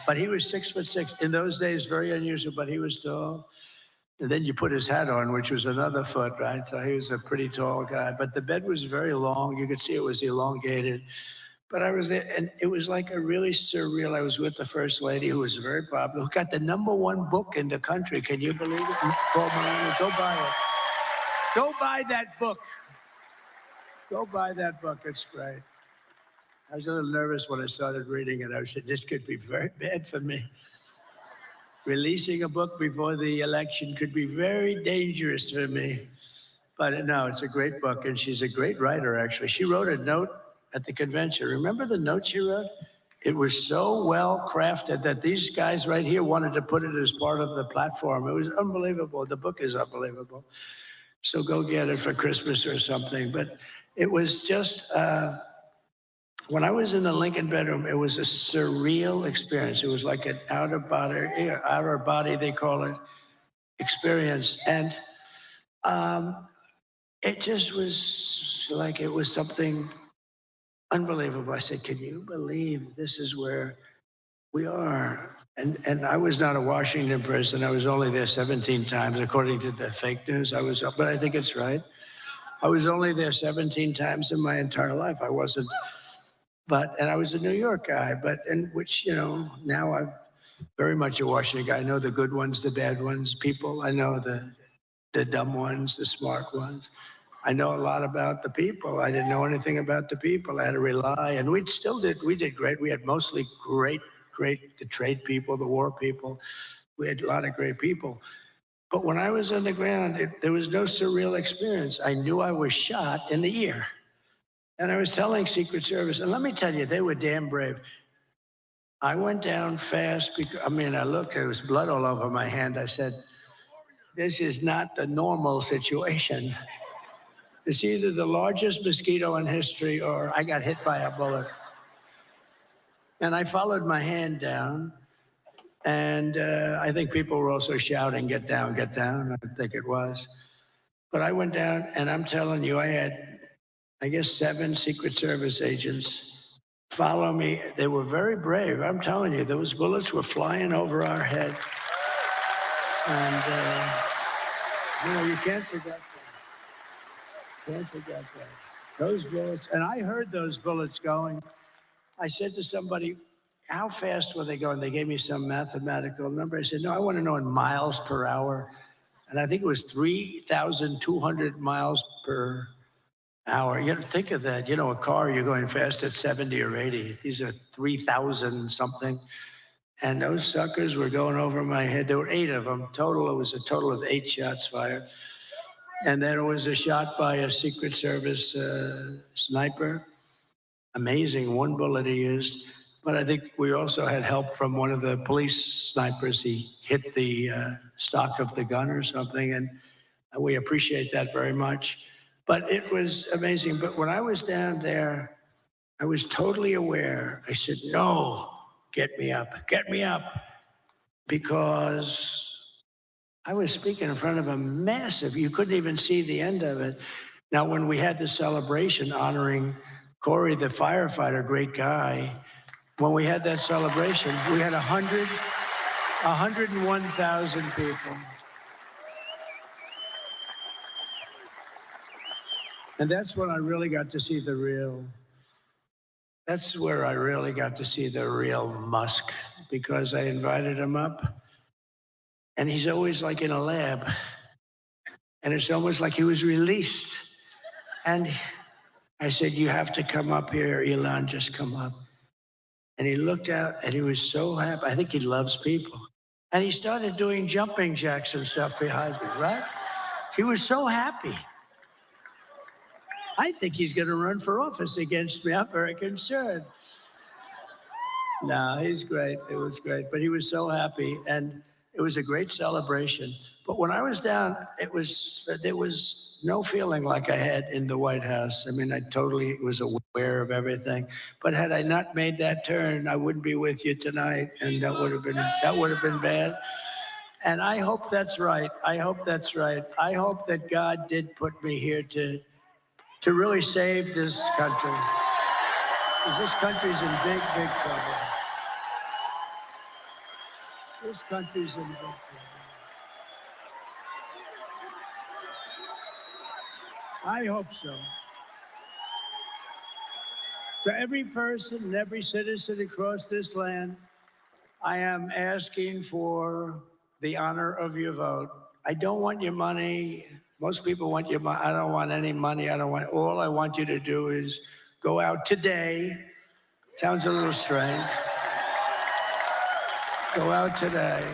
but he was 6'6". In those days, very unusual, but he was tall. And then you put his hat on, which was another foot, right? So he was a pretty tall guy. But the bed was very long. You could see it was elongated. But I was there, and it was like a really surreal. I was with the First Lady, who was very popular, who got the #1 book in the country. Can you believe it? Paul Moreno, go buy it. Go buy that book. Go buy that book. It's great. I was a little nervous when I started reading it. I said, this could be very bad for me. Releasing a book before the election could be very dangerous for me. But no, it's a great book, and she's a great writer, actually. She wrote a note at the convention. Remember the note she wrote? It was so well crafted that these guys right here wanted to put it as part of the platform. It was unbelievable. The book is unbelievable. So go get it for Christmas or something. But it was just, when I was in the Lincoln bedroom, it was a surreal experience. It was like an outer body, they call it, experience. And it just was like, it was something unbelievable. I said, can you believe this is where we are? And I was not a Washington person. I was only there 17 times, according to the fake news. But I think it's right. I was only there 17 times in my entire life. I wasn't, and I was a New York guy, which, now I'm very much a Washington guy. I know the good ones, the bad ones, people. I know the dumb ones, the smart ones. I know a lot about the people. I didn't know anything about the people. I had to rely, and we did great. We had mostly great, the trade people, the war people. We had a lot of great people. But when I was on the ground, there was no surreal experience. I knew I was shot in the ear. And I was telling Secret Service, and let me tell you, they were damn brave. I went down fast because, I looked, there was blood all over my hand. I said, this is not the normal situation. It's either the largest mosquito in history or I got hit by a bullet. And I followed my hand down. And I think people were also shouting, get down, get down. I think it was. But I went down, and I'm telling you, I had, I guess, 7 Secret Service agents follow me. They were very brave. I'm telling you, those bullets were flying over our head. And, you can't forget that. Can't forget that. Those bullets, and I heard those bullets going. I said to somebody, how fast were they going? They gave me some mathematical number. I said, no, I want to know in miles per hour. And I think it was 3,200 miles per hour. Think of that. A car, you're going fast at 70 or 80. These are 3,000 something. And those suckers were going over my head. There were 8 of them. It was a total of 8 shots fired. And there was a shot by a Secret Service sniper. Amazing, 1 bullet he used. But I think we also had help from one of the police snipers. He hit the stock of the gun or something, and we appreciate that very much. But it was amazing. But when I was down there, I was totally aware. I said, no, get me up, because I was speaking in front of a massive, you couldn't even see the end of it. Now, when we had the celebration honoring Corey, the firefighter, great guy, when we had that celebration, we had 101,000 people. And that's when I really got to see the real. That's where I really got to see the real Musk, because I invited him up, and he's always like in a lab, and it's almost like he was released. And I said, "You have to come up here, Elon, just come up." And he looked out, and he was so happy. I think he loves people. And he started doing jumping jacks and stuff behind me, right? He was so happy. I think he's going to run for office against me. I'm very concerned. No, he's great. It was great. But he was so happy, and it was a great celebration. But when I was down, there was no feeling like I had in the White House. I mean, I totally was aware of everything. But had I not made that turn, I wouldn't be with you tonight, and that would have been bad. And I hope that's right. I hope that's right. I hope that God did put me here to really save this country. Because this country's in big, big trouble. This country's in big trouble. I hope so. To every person and every citizen across this land, I am asking for the honor of your vote. I don't want your money. Most people want your money. I don't want any money. All I want you to do is go out today. Sounds a little strange. Go out today.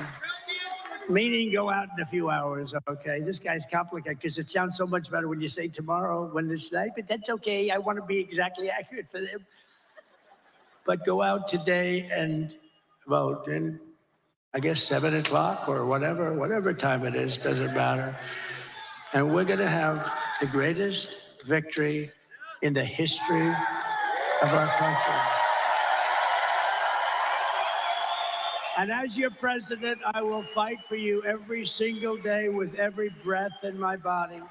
Meaning go out in a few hours, okay? This guy's complicated because it sounds so much better when you say tomorrow, when it's night, but that's okay. I want to be exactly accurate for them. But go out today and vote. And I guess 7 o'clock or whatever time it is, doesn't matter. And we're going to have the greatest victory in the history of our country. And as your president, I will fight for you every single day with every breath in my body.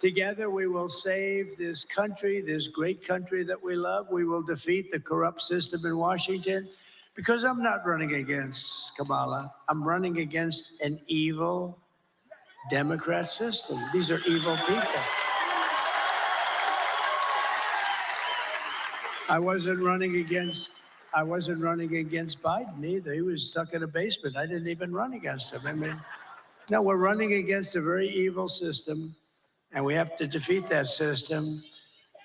Together, we will save this country, this great country that we love. We will defeat the corrupt system in Washington, because I'm not running against Kamala. I'm running against an evil Democrat system. These are evil people. I wasn't running against Biden either. He was stuck in a basement. I didn't even run against him. I mean, no, we're running against a very evil system, and we have to defeat that system.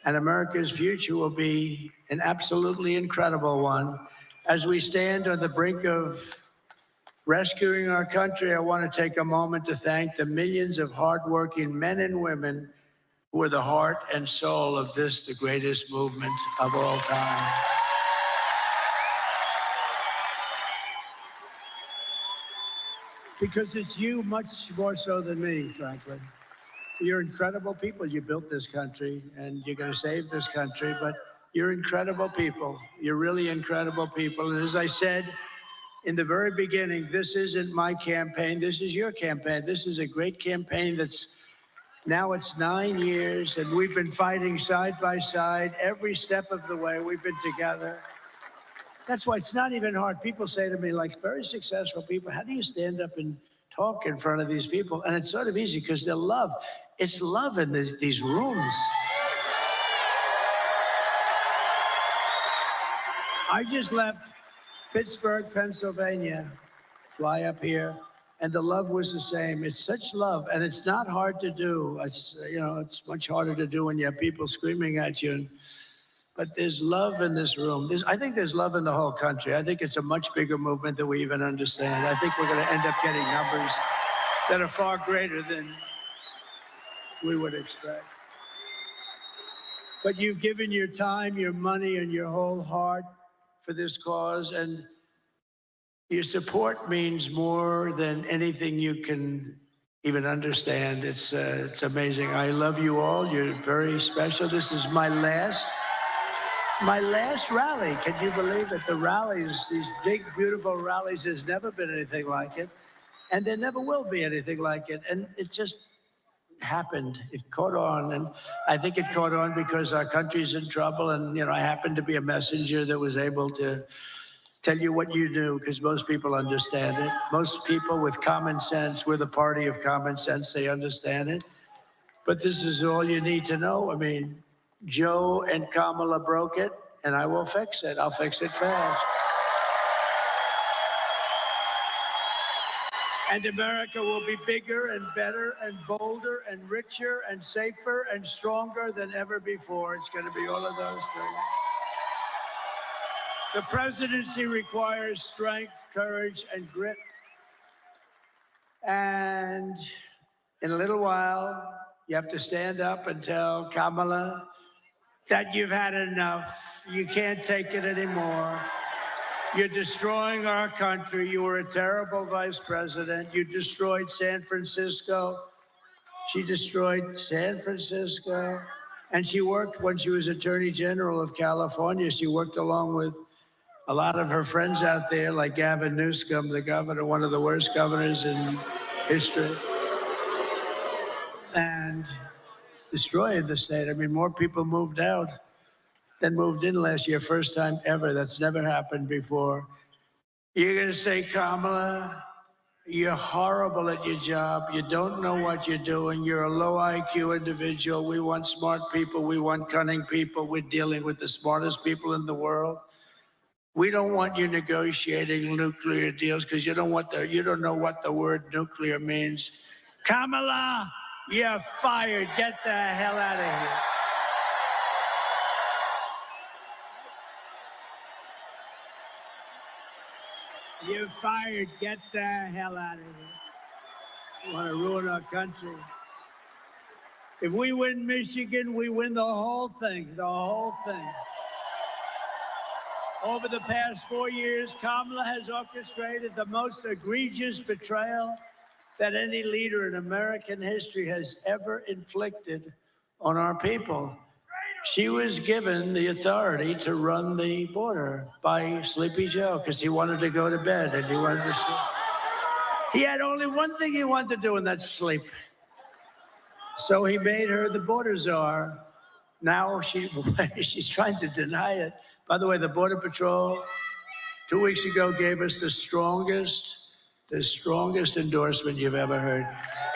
And America's future will be an absolutely incredible one. As we stand on the brink of rescuing our country, I want to take a moment to thank the millions of hardworking men and women who are the heart and soul of this, the greatest movement of all time. Because it's you much more so than me, frankly. You're incredible people. You built this country, and you're going to save this country, but you're incredible people. You're really incredible people. And as I said in the very beginning, this isn't my campaign. This is your campaign. This is a great campaign now it's 9 years, and we've been fighting side by side every step of the way. We've been together. That's why it's not even hard. People say to me, like very successful people, how do you stand up and talk in front of these people? And it's sort of easy because they're love. It's love in these rooms. I just left Pittsburgh, Pennsylvania, fly up here, and the love was the same. It's such love, and it's not hard to do. It's much harder to do when you have people screaming at you. But there's love in this room. I think there's love in the whole country. I think it's a much bigger movement than we even understand. I think we're going to end up getting numbers that are far greater than we would expect. But you've given your time, your money, and your whole heart for this cause, and your support means more than anything you can even understand. It's amazing. I love you all. You're very special. This is my last rally. Can you believe it? The rallies, these big, beautiful rallies, there's never been anything like it. And there never will be anything like it. And it just happened. It caught on. And I think it caught on because our country's in trouble. And, I happened to be a messenger that was able to tell you what you do, because most people understand it. Most people with common sense, we're the party of common sense, they understand it. But this is all you need to know. I mean, Joe and Kamala broke it, and I will fix it. I'll fix it fast. And America will be bigger and better and bolder and richer and safer and stronger than ever before. It's going to be all of those things. The presidency requires strength, courage, and grit. And in a little while, you have to stand up and tell Kamala that you've had enough. You can't take it anymore. You're destroying our country. You were a terrible vice president. You destroyed San Francisco. She destroyed San Francisco. And she worked, when she was Attorney General of California, she worked along with a lot of her friends out there, like Gavin Newsom, the governor, one of the worst governors in history, and destroyed the state. I mean, more people moved out than moved in last year, first time ever. That's never happened before. You're going to say, Kamala, you're horrible at your job. You don't know what you're doing. You're a low IQ individual. We want smart people. We want cunning people. We're dealing with the smartest people in the world. We don't want you negotiating nuclear deals because you don't know what the word nuclear means. Kamala, you're fired. Get the hell out of here. You're fired. Get the hell out of here. You want to ruin our country. If we win Michigan, we win the whole thing, the whole thing. Over the past 4 years, Kamala has orchestrated the most egregious betrayal that any leader in American history has ever inflicted on our people. She was given the authority to run the border by Sleepy Joe because he wanted to go to bed and he wanted to sleep. He had only one thing he wanted to do, and that's sleep. So he made her the border czar. Now she's trying to deny it. By the way, the Border Patrol 2 weeks ago gave us the strongest endorsement you've ever heard.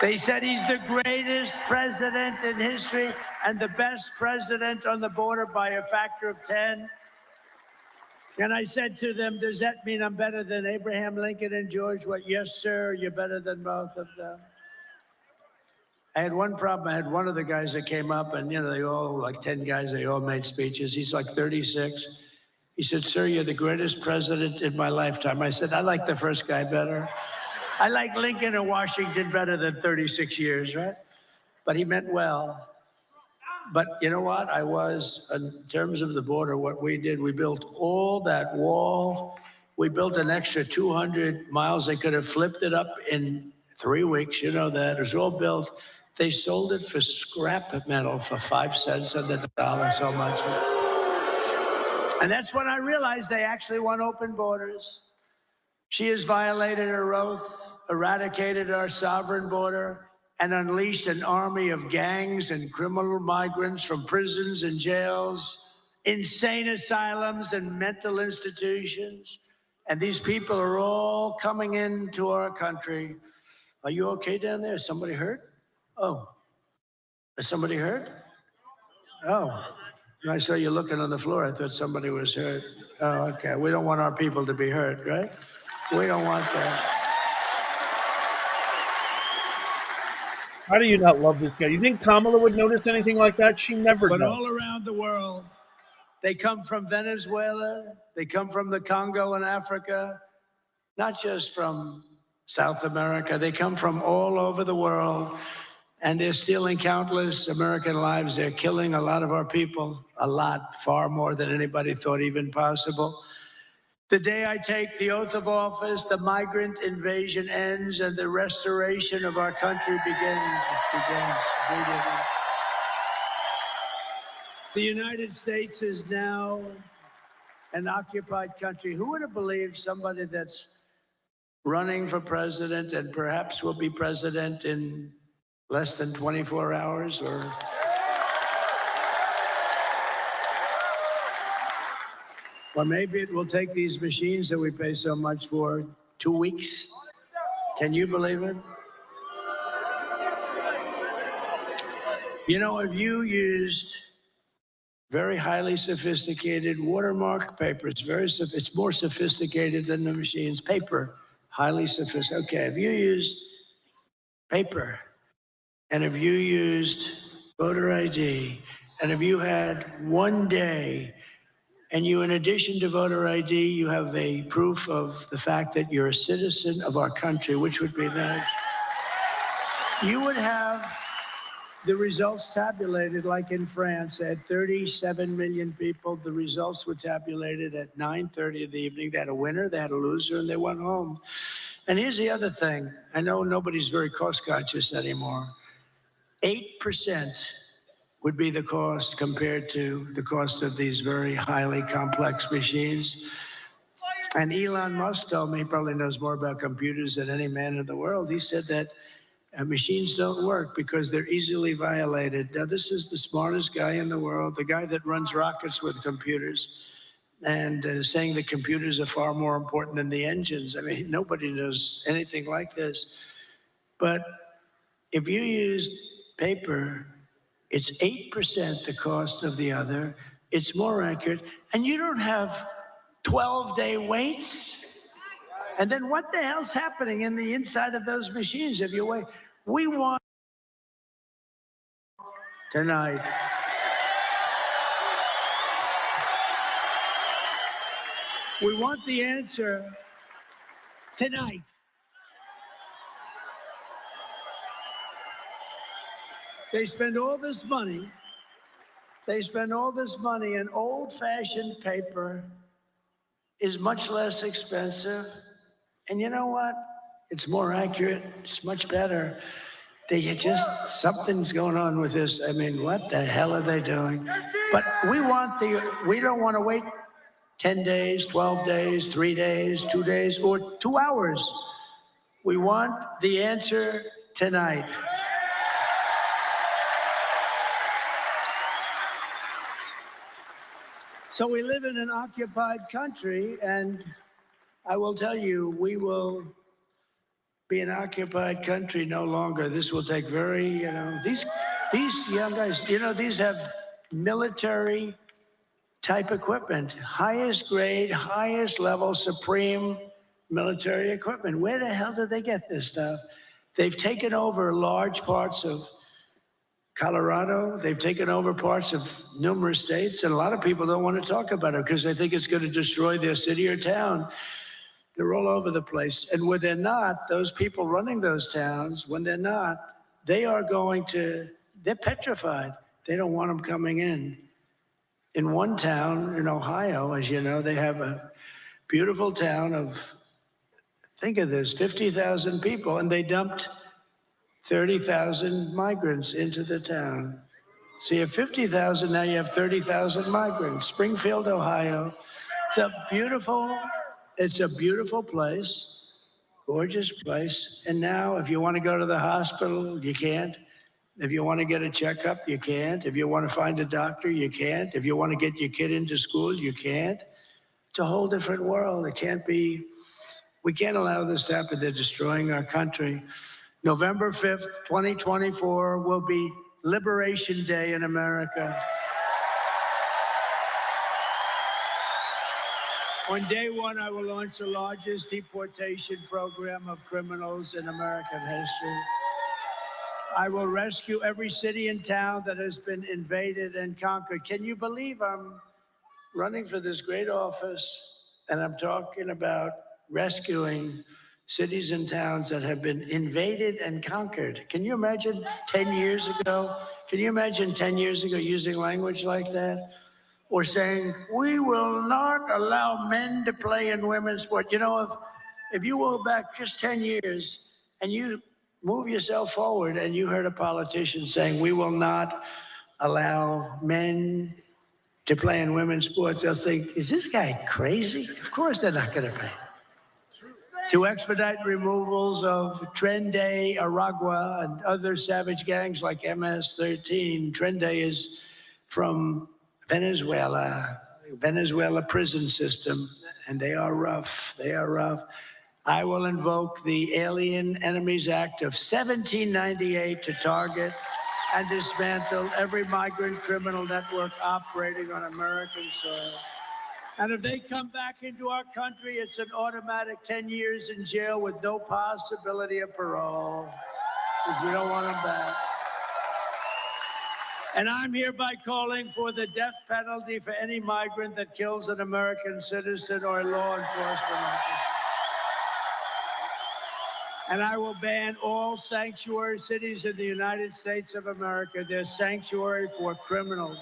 They said he's the greatest president in history and the best president on the border by a factor of 10. And I said to them, does that mean I'm better than Abraham Lincoln and George? What? Yes, sir, you're better than both of them. I had one problem. I had one of the guys that came up, and, they all, like 10 guys, they all made speeches. He's like 36. He said, sir, you're the greatest president in my lifetime. I said, I like the first guy better. I like Lincoln and Washington better than 36 years, right? But he meant well. But you know what? In terms of the border, what we did, we built all that wall. We built an extra 200 miles. They could have flipped it up in 3 weeks. You know that. It was all built. They sold it for scrap metal for 5 cents on the dollar, so much. And that's when I realized they actually want open borders. She has violated her oath, eradicated our sovereign border, and unleashed an army of gangs and criminal migrants from prisons and jails, insane asylums and mental institutions. And these people are all coming into our country. Are you okay down there? Is somebody hurt? Oh, is somebody hurt? Oh, I saw you looking on the floor. I thought somebody was hurt. Oh, okay. We don't want our people to be hurt, right? We don't want that. How do you not love this guy? You think Kamala would notice anything like that? She never But does. all around the world, they come from Venezuela, they come from the Congo in Africa, not just from South America. They come from all over the world, and they're stealing countless American lives. They're killing a lot of our people, a lot, far more than anybody thought even possible. The day I take the oath of office, the migrant invasion ends and the restoration of our country begins. It begins immediately. The United States is now an occupied country. Who would have believed somebody that's running for president and perhaps will be president in less than 24 hours or... Or maybe it will take these machines that we pay so much for 2 weeks. Can you believe it? You know, if you used very highly sophisticated watermark paper, it's more sophisticated than the machines. Paper, highly sophisticated. Okay, if you used paper, and if you used voter ID, and if you had 1 day, and you, in addition to voter ID, you have a proof of the fact that you're a citizen of our country, which would be nice, you would have the results tabulated like in France. They had 37 million people. The results were tabulated at 9:30 in the evening. They had a winner, they had a loser, and they went home. And here's the other thing. I know nobody's very cost conscious anymore. 8% would be the cost compared to the cost of these very highly complex machines. And Elon Musk told me, he probably knows more about computers than any man in the world. He said that machines don't work because they're easily violated. Now, this is the smartest guy in the world, the guy that runs rockets with computers, and saying the computers are far more important than the engines. I mean, nobody knows anything like this. But if you used paper, it's 8% the cost of the other. It's more accurate, and you don't have 12-day waits. And then what the hell's happening in the inside of those machines if you wait? We want tonight. We want the answer tonight. They spend all this money. They spend all this money, and old-fashioned paper is much less expensive. And you know what? It's more accurate. It's much better. Something's going on with this. I mean, what the hell are they doing? But we don't want to wait 10 days, 12 days, 3 days, 2 days, or 2 hours. We want the answer tonight. So we live in an occupied country, and I will tell you, we will be an occupied country no longer. This will take these young guys, these have military type equipment, highest grade, highest level, supreme military equipment. Where the hell did they get this stuff? They've taken over large parts of Colorado. They've taken over parts of numerous states, and a lot of people don't want to talk about it because they think it's going to destroy their city or town. They're all over the place. And when they're not, those people running those towns, when they're not, they're petrified. They don't want them coming in. In one town in Ohio, as you know, they have a beautiful town of, think of this, 50,000 people, and they dumped 30,000 migrants into the town. So you have 50,000, now you have 30,000 migrants. Springfield, Ohio. It's a beautiful place, gorgeous place. And now if you want to go to the hospital, you can't. If you want to get a checkup, you can't. If you want to find a doctor, you can't. If you want to get your kid into school, you can't. It's a whole different world. We can't allow this to happen. They're destroying our country. November 5th, 2024 will be Liberation Day in America. On day one, I will launch the largest deportation program of criminals in American history. I will rescue every city and town that has been invaded and conquered. Can you believe I'm running for this great office and I'm talking about rescuing cities and towns that have been invaded and conquered? Can you imagine 10 years ago? Can you imagine 10 years ago using language like that? Or saying, we will not allow men to play in women's sport. You know, if you go back just 10 years and you move yourself forward and you heard a politician saying, we will not allow men to play in women's sports, they'll think, is this guy crazy? Of course they're not going to pay. To expedite removals of Trenday, Aragua, and other savage gangs like MS-13. Trenday is from Venezuela prison system, and they are rough. I will invoke the Alien Enemies Act of 1798 to target and dismantle every migrant criminal network operating on American soil. And if they come back into our country, it's an automatic 10 years in jail with no possibility of parole, because we don't want them back. And I'm hereby calling for the death penalty for any migrant that kills an American citizen or a law enforcement officer. And I will ban all sanctuary cities in the United States of America. They're sanctuary for criminals.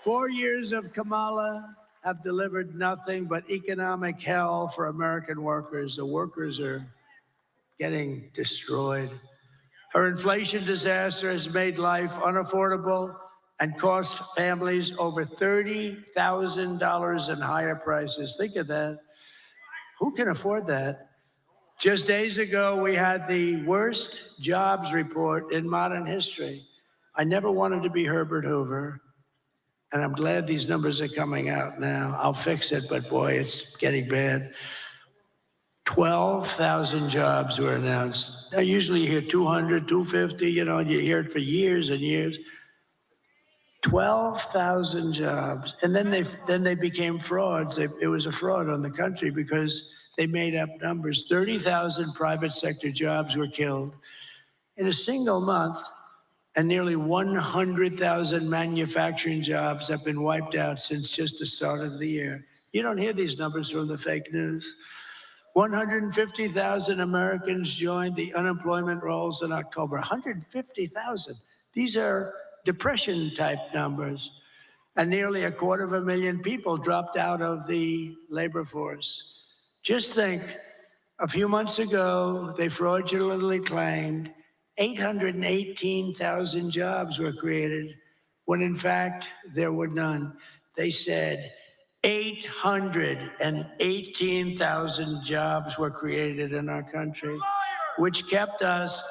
4 years of Kamala have delivered nothing but economic hell for American workers. The workers are getting destroyed. Her inflation disaster has made life unaffordable and cost families over $30,000 in higher prices. Think of that. Who can afford that? Just days ago, we had the worst jobs report in modern history. I never wanted to be Herbert Hoover, and I'm glad these numbers are coming out now. I'll fix it, but boy, it's getting bad. 12,000 jobs were announced. Now, usually you hear 200, 250, and you hear it for years and years. 12,000 jobs. And then they became frauds. It was a fraud on the country because they made up numbers. 30,000 private sector jobs were killed in a single month, and nearly 100,000 manufacturing jobs have been wiped out since just the start of the year. You don't hear these numbers from the fake news. 150,000 Americans joined the unemployment rolls in October. 150,000. These are depression-type numbers. And nearly 250,000 people dropped out of the labor force. Just think, a few months ago, they fraudulently claimed 818,000 jobs were created, when in fact, there were none. They said 818,000 jobs were created in our country, which kept us,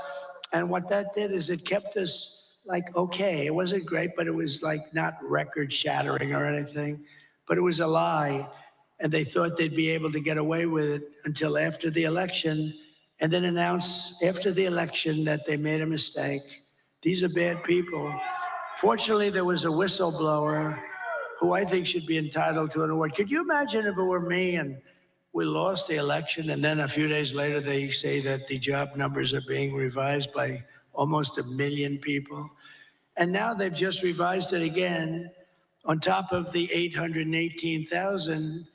and what that did is it kept us like, okay, it wasn't great, but it was like not record shattering or anything, but it was a lie. And they thought they'd be able to get away with it until after the election, and then announce after the election that they made a mistake. These are bad people. Fortunately, there was a whistleblower who I think should be entitled to an award. Could you imagine if it were me and we lost the election, and then a few days later they say that the job numbers are being revised by almost 1 million people? And now they've just revised it again. On top of the 818,000,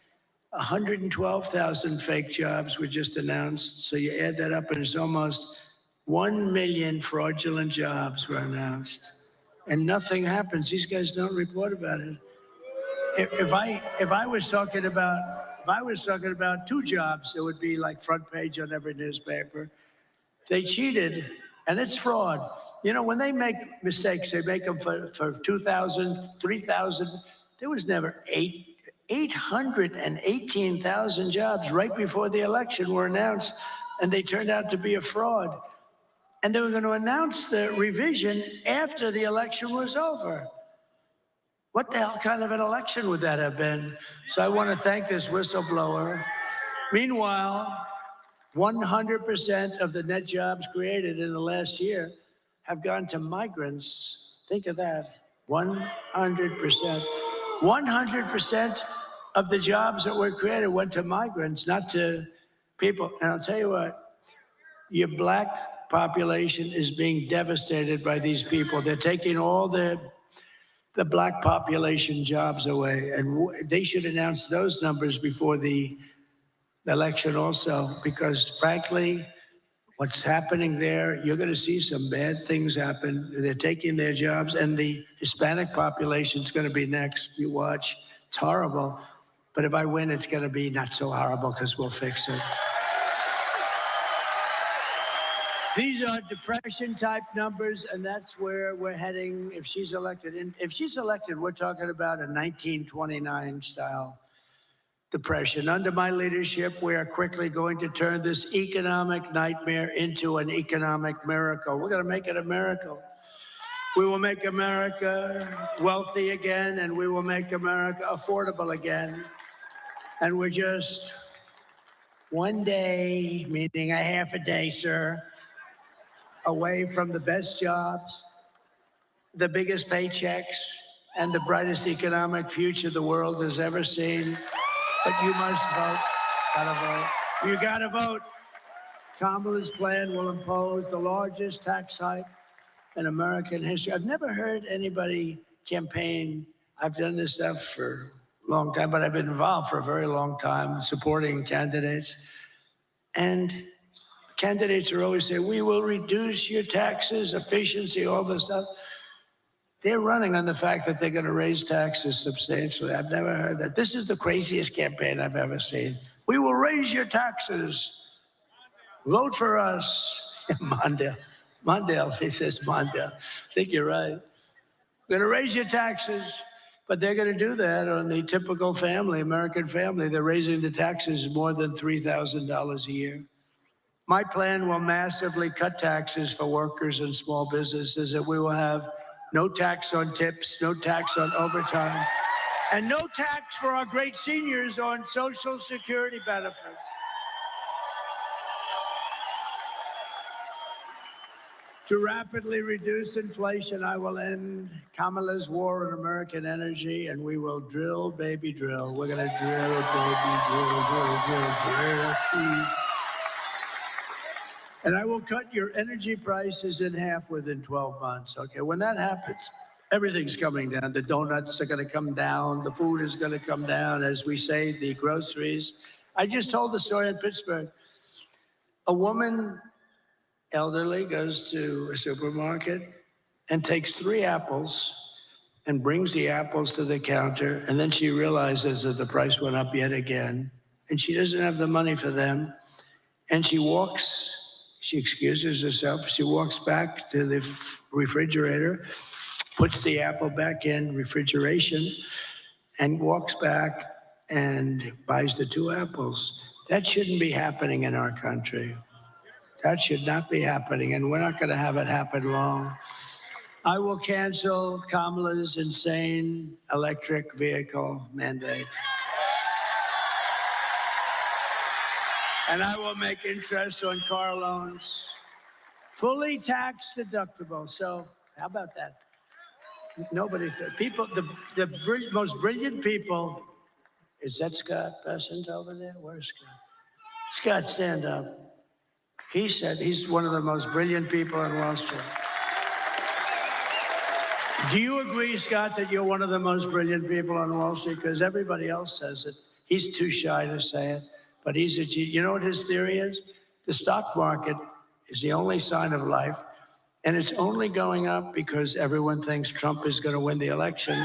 112,000 fake jobs were just announced. So you add that up, and it's almost 1 million fraudulent jobs were announced. And nothing happens. These guys don't report about it. If I was talking about 2 jobs, it would be like front page on every newspaper. They cheated, and it's fraud. When they make mistakes, they make them for 2,000, 3,000. There was never 818,000 jobs right before the election were announced, and they turned out to be a fraud. And they were going to announce the revision after the election was over. What the hell kind of an election would that have been? So I want to thank this whistleblower. Meanwhile, 100% of the net jobs created in the last year have gone to migrants. Think of that. 100%. 100% of the jobs that were created went to migrants, not to people. And I'll tell you what, your black population is being devastated by these people. They're taking all the black population jobs away, and they should announce those numbers before the election also, because frankly, what's happening there, you're going to see some bad things happen. They're taking their jobs, and the Hispanic population is going to be next. You watch. It's horrible. But if I win, it's going to be not so horrible because we'll fix it. These are depression-type numbers, and that's where we're heading if she's elected. And if she's elected, we're talking about a 1929-style depression. Under my leadership, we are quickly going to turn this economic nightmare into an economic miracle. We're going to make it a miracle. We will make America wealthy again, and we will make America affordable again. And we're just one day, meaning a half a day, sir, away from the best jobs, the biggest paychecks, and the brightest economic future the world has ever seen. But you must vote. Gotta vote. You gotta vote. Kamala's plan will impose the largest tax hike in American history. I've never heard anybody campaign. I've done this stuff for a long time, but I've been involved for a very long time supporting candidates. And candidates are always saying, we will reduce your taxes, efficiency, all this stuff. They're running on the fact that they're going to raise taxes substantially. I've never heard that. This is the craziest campaign I've ever seen. We will raise your taxes. Vote for us. Mondale, he says Mondale. I think you're right. We're going to raise your taxes, but they're going to do that on the typical family, American family. They're raising the taxes more than $3,000 a year. My plan will massively cut taxes for workers and small businesses, and we will have no tax on tips, no tax on overtime, and no tax for our great seniors on Social Security benefits. To rapidly reduce inflation, I will end Kamala's war on American energy, and we will drill, baby, drill. We're going to drill, baby, drill. And I will cut your energy prices in half within 12 months. Okay, when that happens, everything's coming down. The donuts are going to come down. The food is going to come down. As we say, the groceries. I just told the story in Pittsburgh. A woman, elderly, goes to a supermarket and takes 3 apples and brings the apples to the counter. And then she realizes that the price went up yet again. And she doesn't have the money for them. And she excuses herself. She walks back to the refrigerator, puts the apple back in refrigeration, and walks back and buys the 2 apples. That shouldn't be happening in our country. That should not be happening, and we're not going to have it happen long. I will cancel Kamala's insane electric vehicle mandate. And I will make interest on car loans fully tax deductible. So how about that? Nobody, people, the most brilliant people, is that Scott Bessent over there? Where's Scott? Scott, stand up. He said he's one of the most brilliant people on Wall Street. Do you agree, Scott, that you're one of the most brilliant people on Wall Street? Because everybody else says it. He's too shy to say it, but he's a genius. You know what his theory is? The stock market is the only sign of life, and it's only going up because everyone thinks Trump is going to win the election.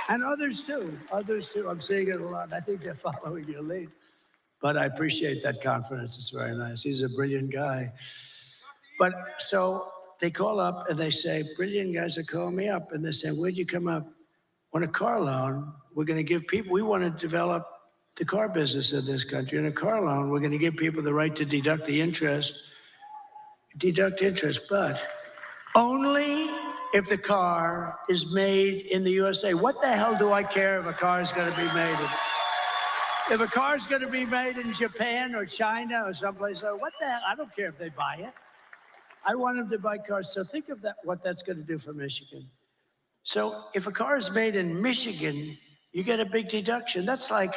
And others too. I'm seeing it a lot. I think they're following your lead. But I appreciate that confidence. It's very nice. He's a brilliant guy. But so they call up and they say, brilliant guys are calling me up. And they say, where'd you come up? On a car loan, we're going to give people, we want to develop the car business in this country. In a car loan, we're going to give people the right to deduct interest, but only if the car is made in the USA. What the hell do I care if a car is going to be made in? If a car is going to be made in Japan or China or someplace else, what the hell? I don't care if they buy it. I want them to buy cars. So think of that, what that's going to do for Michigan. So if a car is made in Michigan, you get a big deduction. That's going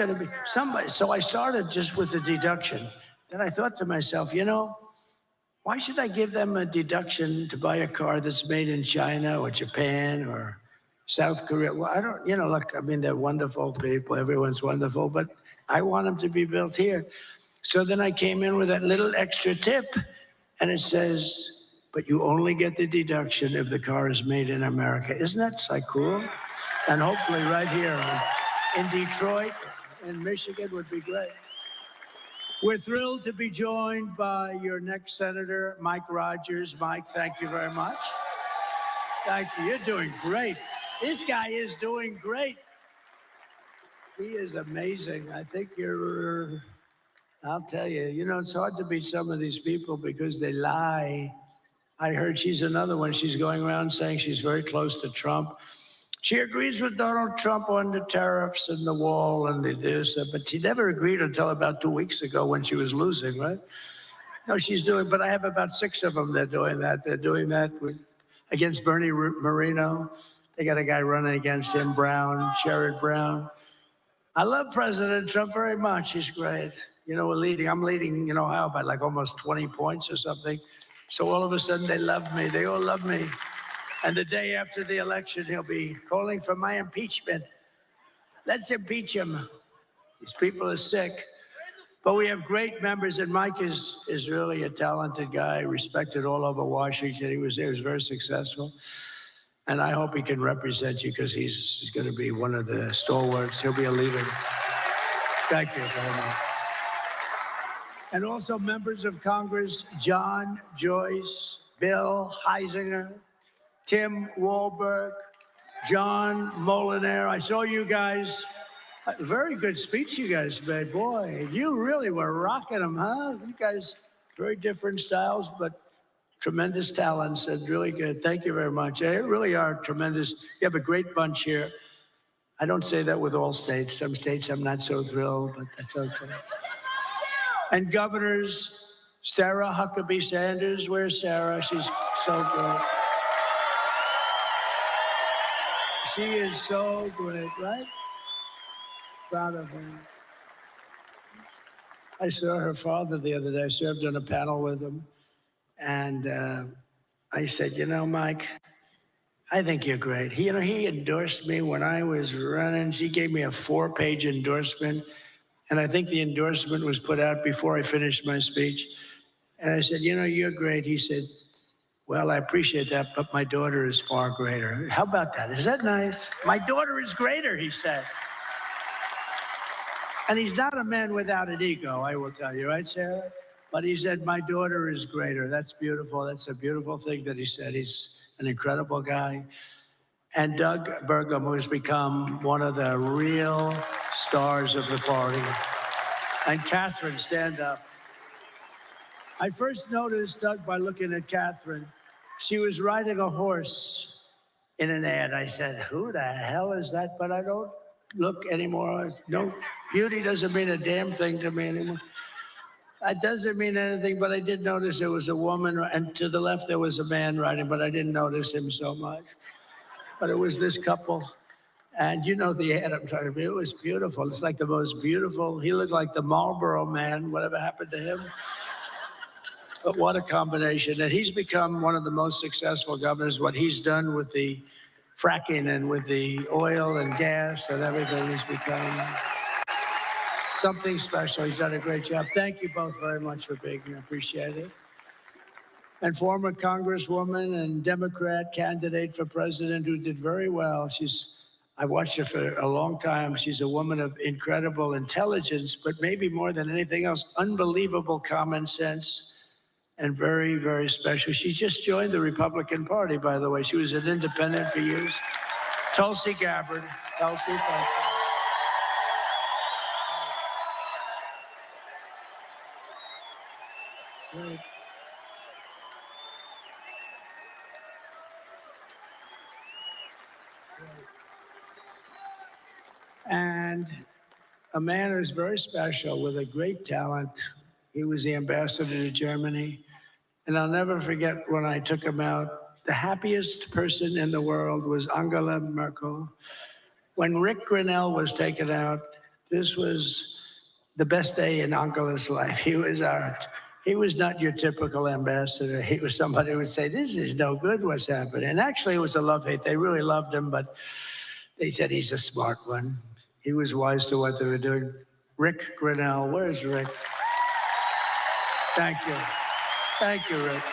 to be somebody. So I started just with the deduction. Then I thought to myself, why should I give them a deduction to buy a car that's made in China or Japan or South Korea? Well, I don't, look, I mean, they're wonderful people. Everyone's wonderful, but I want them to be built here. So then I came in with that little extra tip, and it says, but you only get the deduction if the car is made in America. Isn't that like cool? And hopefully right here in Detroit, in Michigan would be great. We're thrilled to be joined by your next senator, Mike Rogers. Mike, thank you very much. Thank you. You're doing great. This guy is doing great. He is amazing. I think I'll tell you, it's hard to beat some of these people because they lie. I heard she's another one. She's going around saying she's very close to Trump. She agrees with Donald Trump on the tariffs and the wall and the this, but she never agreed until about 2 weeks ago when she was losing, right? No, she's doing, but I have about 6 of them. They're doing that. They're doing that against Bernie Moreno. They got a guy running against him, Brown, Sherrod Brown. I love President Trump very much. He's great. You know, I'm leading in Ohio by like almost 20 points or something. So all of a sudden they love me. They all love me. And the day after the election, he'll be calling for my impeachment. Let's impeach him. These people are sick. But we have great members, and Mike is really a talented guy, respected all over Washington. He was very successful. And I hope he can represent you because he's going to be one of the stalwarts. He'll be a leader. Thank you very much. And also members of Congress, John, Joyce, Bill Heisinger, Tim Walberg, John Molinaire. I saw you guys. Very good speech you guys made. Boy, you really were rocking them, huh? You guys, very different styles, but tremendous talents and really good. Thank you very much. You really are tremendous. You have a great bunch here. I don't say that with all states. Some states I'm not so thrilled, but that's okay. And governors, Sarah Huckabee Sanders. Where's Sarah? She's so good. She is so great, right? Proud of her. I saw her father the other day. I served on a panel with him. And I said, you know, Mike, I think you're great. He endorsed me when I was running. He gave me a 4-page endorsement. And I think the endorsement was put out before I finished my speech. And I said, you know, you're great. He said, well, I appreciate that, but my daughter is far greater. How about that? Is that nice? My daughter is greater, he said. And he's not a man without an ego, I will tell you, right, Sarah? But he said, my daughter is greater. That's beautiful. That's a beautiful thing that he said. He's an incredible guy. And Doug Burgum, who's become one of the real stars of the party. And Catherine, stand up. I first noticed Doug by looking at Catherine. She was riding a horse in an ad. I said, who the hell is that? But I don't look anymore. No, beauty doesn't mean a damn thing to me anymore. It doesn't mean anything, but I did notice there was a woman, and to the left there was a man riding, but I didn't notice him so much. But it was this couple, and you know the ad I'm talking about. It was beautiful. It's like the most beautiful. He looked like the Marlboro Man. Whatever happened to him? But what a combination. And he's become one of the most successful governors. What he's done with the fracking and with the oil and gas and everything has become something special. He's done a great job. Thank you both very much for being here. Appreciate it. And former Congresswoman and Democrat candidate for president who did very well. I've watched her for a long time. She's a woman of incredible intelligence, but maybe more than anything else, unbelievable common sense and very, very special. She just joined the Republican Party, by the way. She was an independent for years. Tulsi Gabbard. Tulsi, thank you. Great. And a man who's very special with a great talent. He was the ambassador to Germany. And I'll never forget when I took him out, the happiest person in the world was Angela Merkel. When Rick Grinnell was taken out, this was the best day in Angela's life. He was not your typical ambassador. He was somebody who would say, this is no good, what's happening. And actually it was a love-hate. They really loved him, but they said he's a smart one. He was wise to what they were doing. Rick Grinnell, where's Rick? Thank you. Thank you, Rick.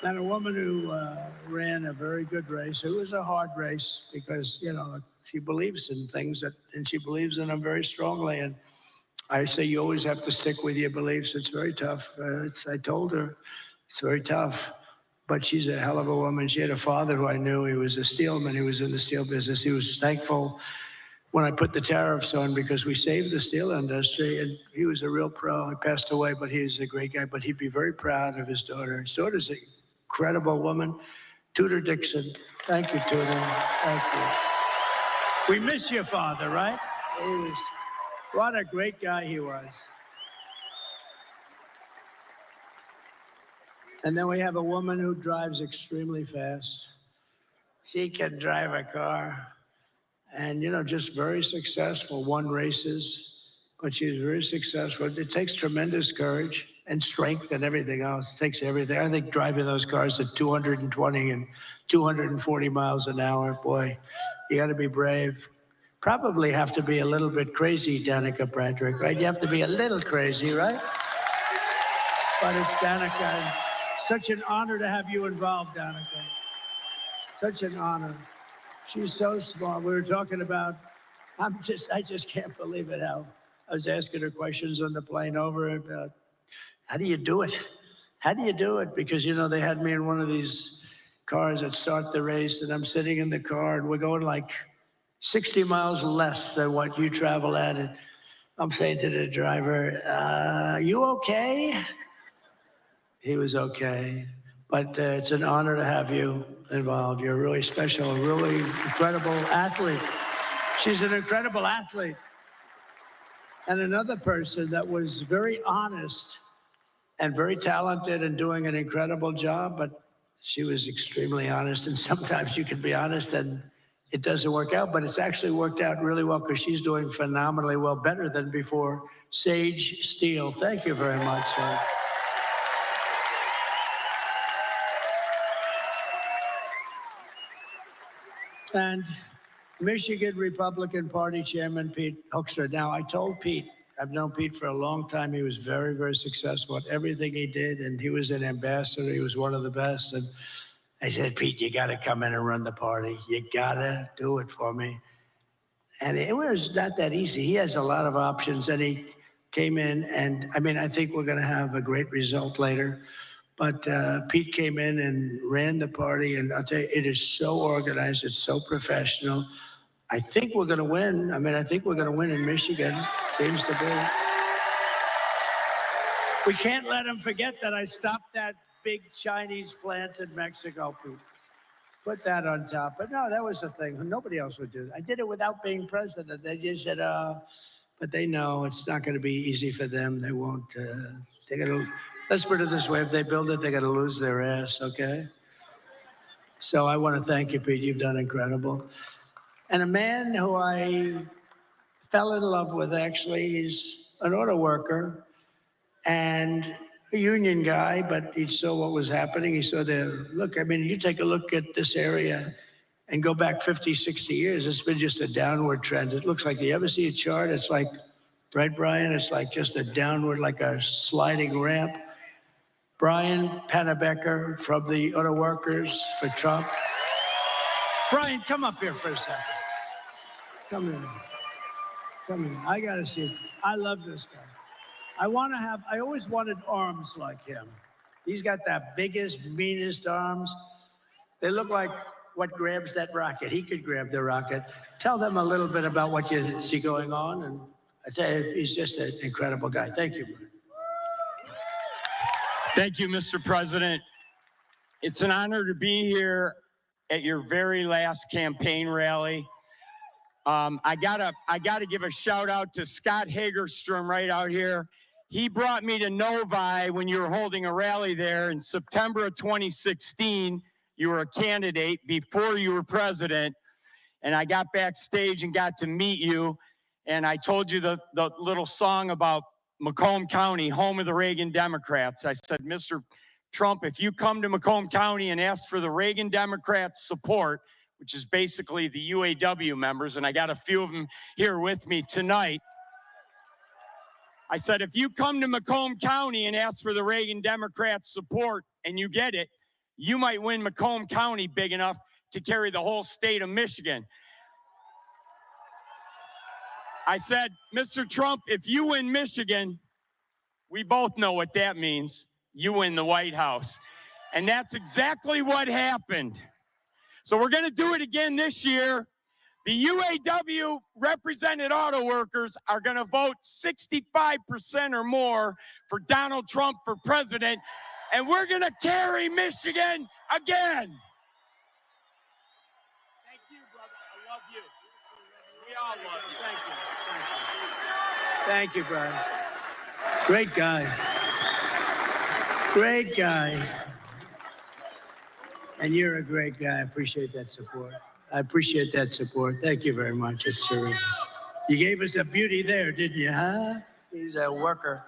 And a woman who ran a very good race. It was a hard race because, you know, she believes in things and she believes in them very strongly. And I say you always have to stick with your beliefs. It's very tough. I told her it's very tough. But she's a hell of a woman. She had a father who I knew. He was a steelman. He was in the steel business. He was thankful when I put the tariffs on because we saved the steel industry. And he was a real pro. He passed away, but he's a great guy. But he'd be very proud of his daughter. His daughter's an incredible woman. Tudor Dixon. Thank you, Tudor. Thank you. We miss your father, right? What a great guy he was. And then we have a woman who drives extremely fast. She can drive a car and, just very successful, won races, but she's very successful. It takes tremendous courage and strength and everything else. It takes everything. I think driving those cars at 220 and 240 miles an hour, boy, you got to be brave. Probably have to be a little bit crazy, Danica Patrick, right? You have to be a little crazy, right? But it's Danica. Such an honor to have you involved, Danica. Such an honor. She's so smart. We were talking about, I just can't believe it how I was asking her questions on the plane over about, how do you do it? How do you do it? Because, they had me in one of these cars that start the race, and I'm sitting in the car, and we're going like 60 miles less than what you travel at. And I'm saying to the driver, you okay? He was okay. But it's an honor to have you involved. You're really special, a really incredible athlete. She's an incredible athlete. And another person that was very honest and very talented and doing an incredible job, but she was extremely honest. And sometimes you can be honest and it doesn't work out, but it's actually worked out really well because she's doing phenomenally well, better than before. Sage Steele, thank you very much, sir. And Michigan Republican Party Chairman Pete Hoekstra. Now, I told Pete, I've known Pete for a long time. He was very, very successful at everything he did, and he was an ambassador. He was one of the best. And I said, Pete, you got to come in and run the party. You got to do it for me. And it was not that easy. He has a lot of options, and he came in, and I think we're going to have a great result later. But Pete came in and ran the party, and I'll tell you, it is so organized. It's so professional. I think we're going to win. I think we're going to win in Michigan. Seems to be. We can't let them forget that I stopped that big Chinese plant in Mexico, Pete. Put that on top. But no, that was the thing. Nobody else would do that. I did it without being president. They just said, but they know it's not going to be easy for them. They won't. They're going to. Let's put it this way, if they build it, they're going to lose their ass, okay? So I want to thank you, Pete. You've done incredible. And a man who I fell in love with, actually, he's an auto worker and a union guy, but he saw what was happening. He saw look, you take a look at this area and go back 50, 60 years, it's been just a downward trend. It looks like, you ever see a chart? It's like, right, Brian? It's like just a downward, like a sliding ramp. Brian Pennebecker from the Auto Workers for Trump. Brian, come up here for a second. Come here. Come here. I got to see it. I love this guy. I always wanted arms like him. He's got that biggest, meanest arms. They look like what grabs that rocket. He could grab the rocket. Tell them a little bit about what you see going on. And I tell you, he's just an incredible guy. Thank you, Brian. Thank you, Mr. President. It's an honor to be here at your very last campaign rally. I gotta give a shout out to Scott Hagerstrom right out here. He brought me to Novi when you were holding a rally there in September of 2016. You were a candidate before you were president. And I got backstage and got to meet you. And I told you the little song about Macomb County, home of the Reagan Democrats. I said, Mr. Trump, if you come to Macomb County and ask for the Reagan Democrats support, which is basically the UAW members, and I got a few of them here with me tonight. I said, if you come to Macomb County and ask for the Reagan Democrats support and you get it, you might win Macomb County big enough to carry the whole state of Michigan. I said, Mr. Trump, if you win Michigan, we both know what that means. You win the White House. And that's exactly what happened. So we're going to do it again this year. The UAW represented auto workers are going to vote 65% or more for Donald Trump for president. And we're going to carry Michigan again. you, brother. I love you. We all love you. Thank you. Thank you. Thank you, brother. Great guy. Great guy. And you're a great guy. I appreciate that support. I appreciate that support. Thank you very much. It's terrific. You gave us a beauty there, didn't you, huh? He's a worker.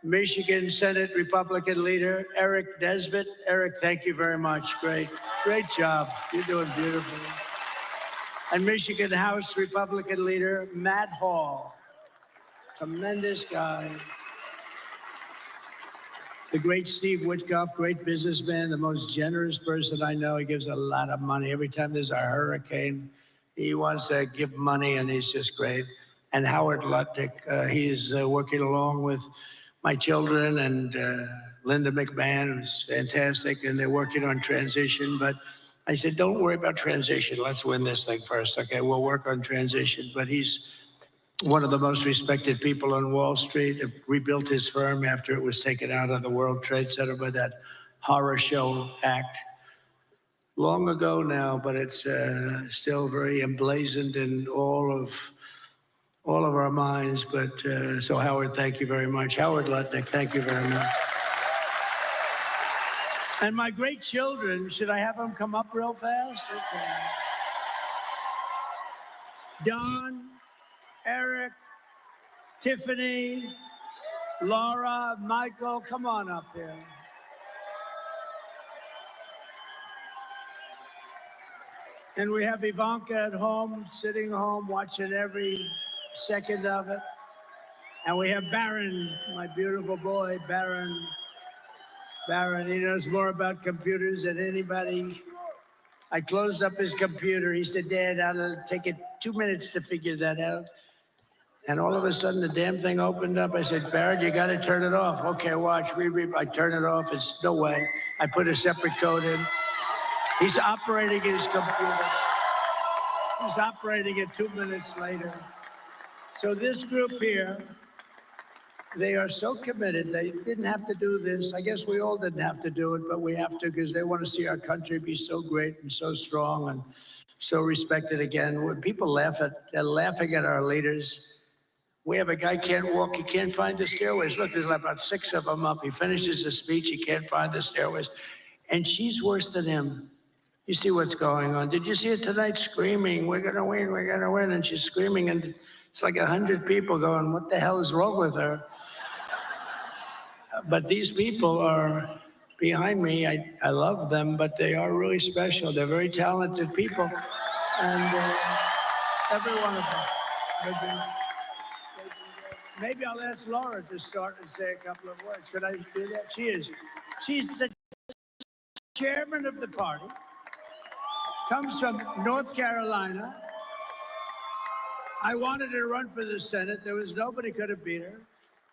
Michigan Senate Republican leader, Eric Nesbitt. Eric, thank you very much. Great job. You're doing beautiful. And Michigan House Republican leader, Matt Hall. Tremendous guy. The great Steve Witkoff, great businessman, the most generous person I know. He gives a lot of money. Every time there's a hurricane, he wants to give money, and he's just great. And Howard Lutnick, he's working along with my children and Linda McMahon, who's fantastic, and they're working on transition. But I said, don't worry about transition. Let's win this thing first. Okay, we'll work on transition. But he's one of the most respected people on Wall Street, rebuilt his firm after it was taken out of the World Trade Center by that horror show act. Long ago now, but it's still very emblazoned in all of our minds. But so Howard, thank you very much. Howard Lutnick, thank you very much. And my great children, should I have them come up real fast? Okay. Don, Eric, Tiffany, Laura, Michael, come on up here. And we have Ivanka at home, sitting home, watching every second of it. And we have Barron, my beautiful boy, Barron. Barron, he knows more about computers than anybody. I closed up his computer. He said, Dad, I'll take it 2 minutes to figure that out. And all of a sudden, the damn thing opened up. I said, Barron, you got to turn it off. Okay, watch. I turn it off. It's no way. I put a separate code in. He's operating his computer. He's operating it 2 minutes later. So this group here, they are so committed. They didn't have to do this. I guess we all didn't have to do it, but we have to because they want to see our country be so great and so strong and so respected again. When people they're laughing at our leaders. We have a guy can't walk, he can't find the stairways. Look, there's about 6 of them up. He finishes his speech, he can't find the stairways. And she's worse than him. You see what's going on. Did you see it tonight screaming, we're gonna win, we're gonna win, and she's screaming, and it's like 100 people going, what the hell is wrong with her? But these people are behind me. I love them, but they are really special. They're very talented people. And every one of them. Maybe I'll ask Laura to start and say a couple of words. Could I do that? She's the chairman of the party, comes from North Carolina. I wanted her to run for the Senate. There was nobody could have beat her.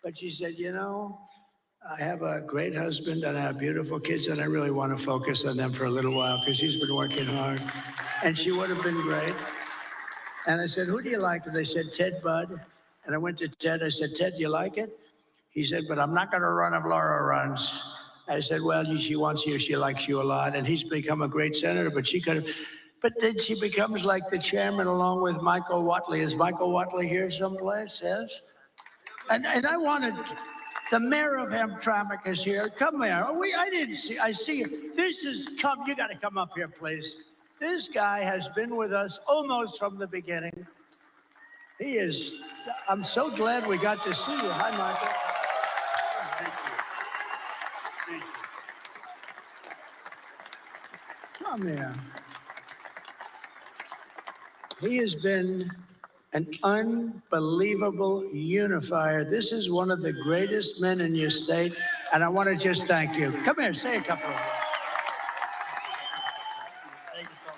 But she said, you know, I have a great husband and I have beautiful kids, and I really want to focus on them for a little while because she's been working hard. And she would have been great. And I said, who do you like? And they said, Ted Budd. And I went to Ted. I said, Ted, do you like it? He said, but I'm not going to run if Laura runs. I said, well, she wants you. She likes you a lot. And he's become a great senator, but she could have. But then she becomes like the chairman along with Michael Watley. Is Michael Watley here someplace? Yes. And I wanted, the mayor of Hamtramck is here. Come here. I didn't see, I see you. You got to come up here, please. This guy has been with us almost from the beginning. He is, I'm so glad we got to see you. Hi, Michael. Thank you. Thank you. Come here. He has been an unbelievable unifier. This is one of the greatest men in your state, and I want to just thank you. Come here, say a couple of words. Thank you so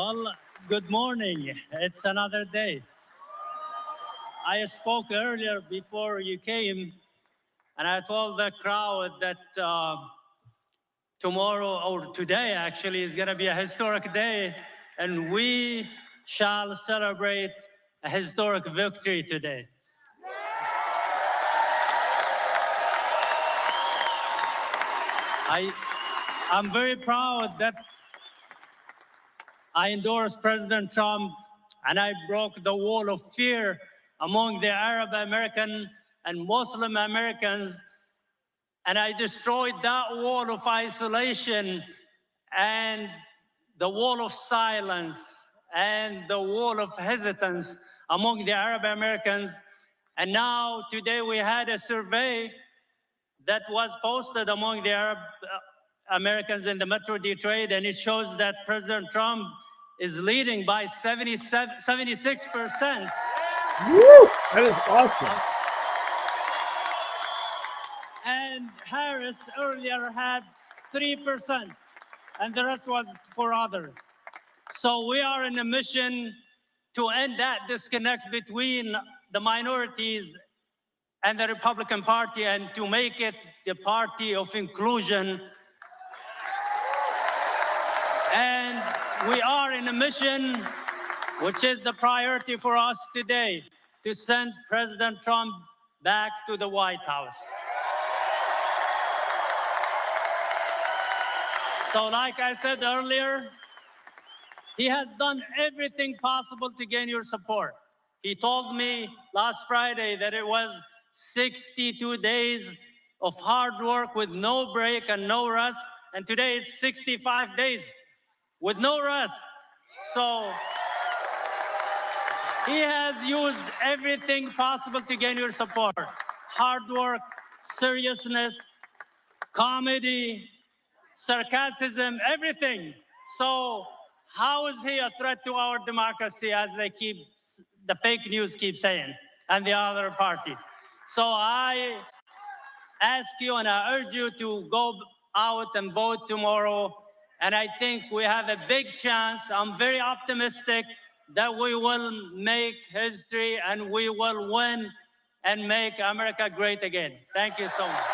much. Well, good morning. It's another day. I spoke earlier before you came, and I told the crowd that tomorrow, or today actually, is going to be a historic day, and we shall celebrate a historic victory today. I'm very proud that I endorsed President Trump and I broke the wall of fear among the Arab American and Muslim Americans. And I destroyed that wall of isolation and the wall of silence and the wall of hesitance among the Arab Americans. And now, today, we had a survey that was posted among the Arab Americans in the Metro Detroit, and it shows that President Trump is leading by 76%. Woo! That is awesome. And Harris earlier had 3%, and the rest was for others. So we are in a mission to end that disconnect between the minorities and the Republican Party and to make it the party of inclusion. And we are in a mission, which is the priority for us today, to send President Trump back to the White House. So like I said earlier, he has done everything possible to gain your support. He told me last Friday that it was 62 days of hard work with no break and no rest, and today it's 65 days with no rest. So he has used everything possible to gain your support. Hard work, seriousness, comedy, sarcasm, everything. So how is he a threat to our democracy, as the fake news keep saying, and the other party? So I ask you and I urge you to go out and vote tomorrow. And I think we have a big chance. I'm very optimistic that we will make history and we will win and make America great again. Thank you so much.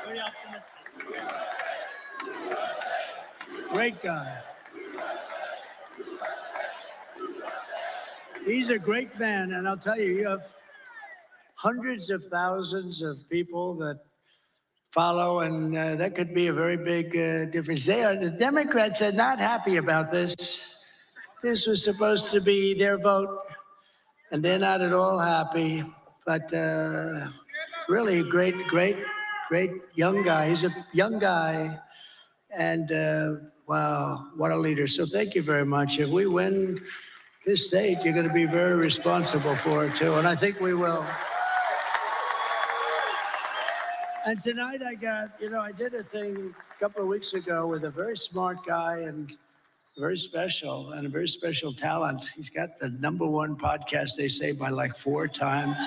Very optimistic. Great guy. He's a great man, and I'll tell you, you have hundreds of thousands of people that follow, and that could be a very big difference. The Democrats are not happy about this. This was supposed to be their vote, and they're not at all happy. But really great young guy. He's a young guy, and wow, what a leader. So thank you very much. If we win this state, you're going to be very responsible for it, too, and I think we will. And tonight I did a thing a couple of weeks ago with a very smart guy and very special talent. He's got the #1 podcast, they say, by like 4 times.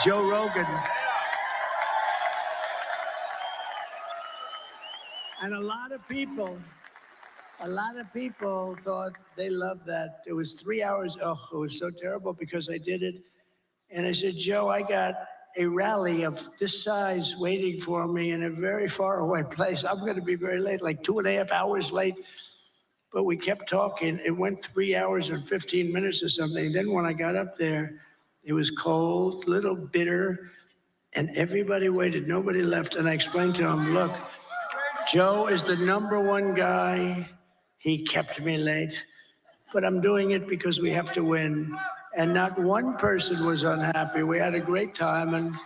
Joe Rogan. And a lot of people thought they loved that. It was 3 hours. Oh, it was so terrible because I did it. And I said, Joe, I got a rally of this size waiting for me in a very far away place. I'm going to be very late, like 2.5 hours late. But we kept talking. It went 3 hours and 15 minutes or something. Then when I got up there, it was cold, a little bitter, and everybody waited. Nobody left. And I explained to him, look, Joe is the #1 guy. He kept me late. But I'm doing it because we have to win. And not one person was unhappy. We had a great time. And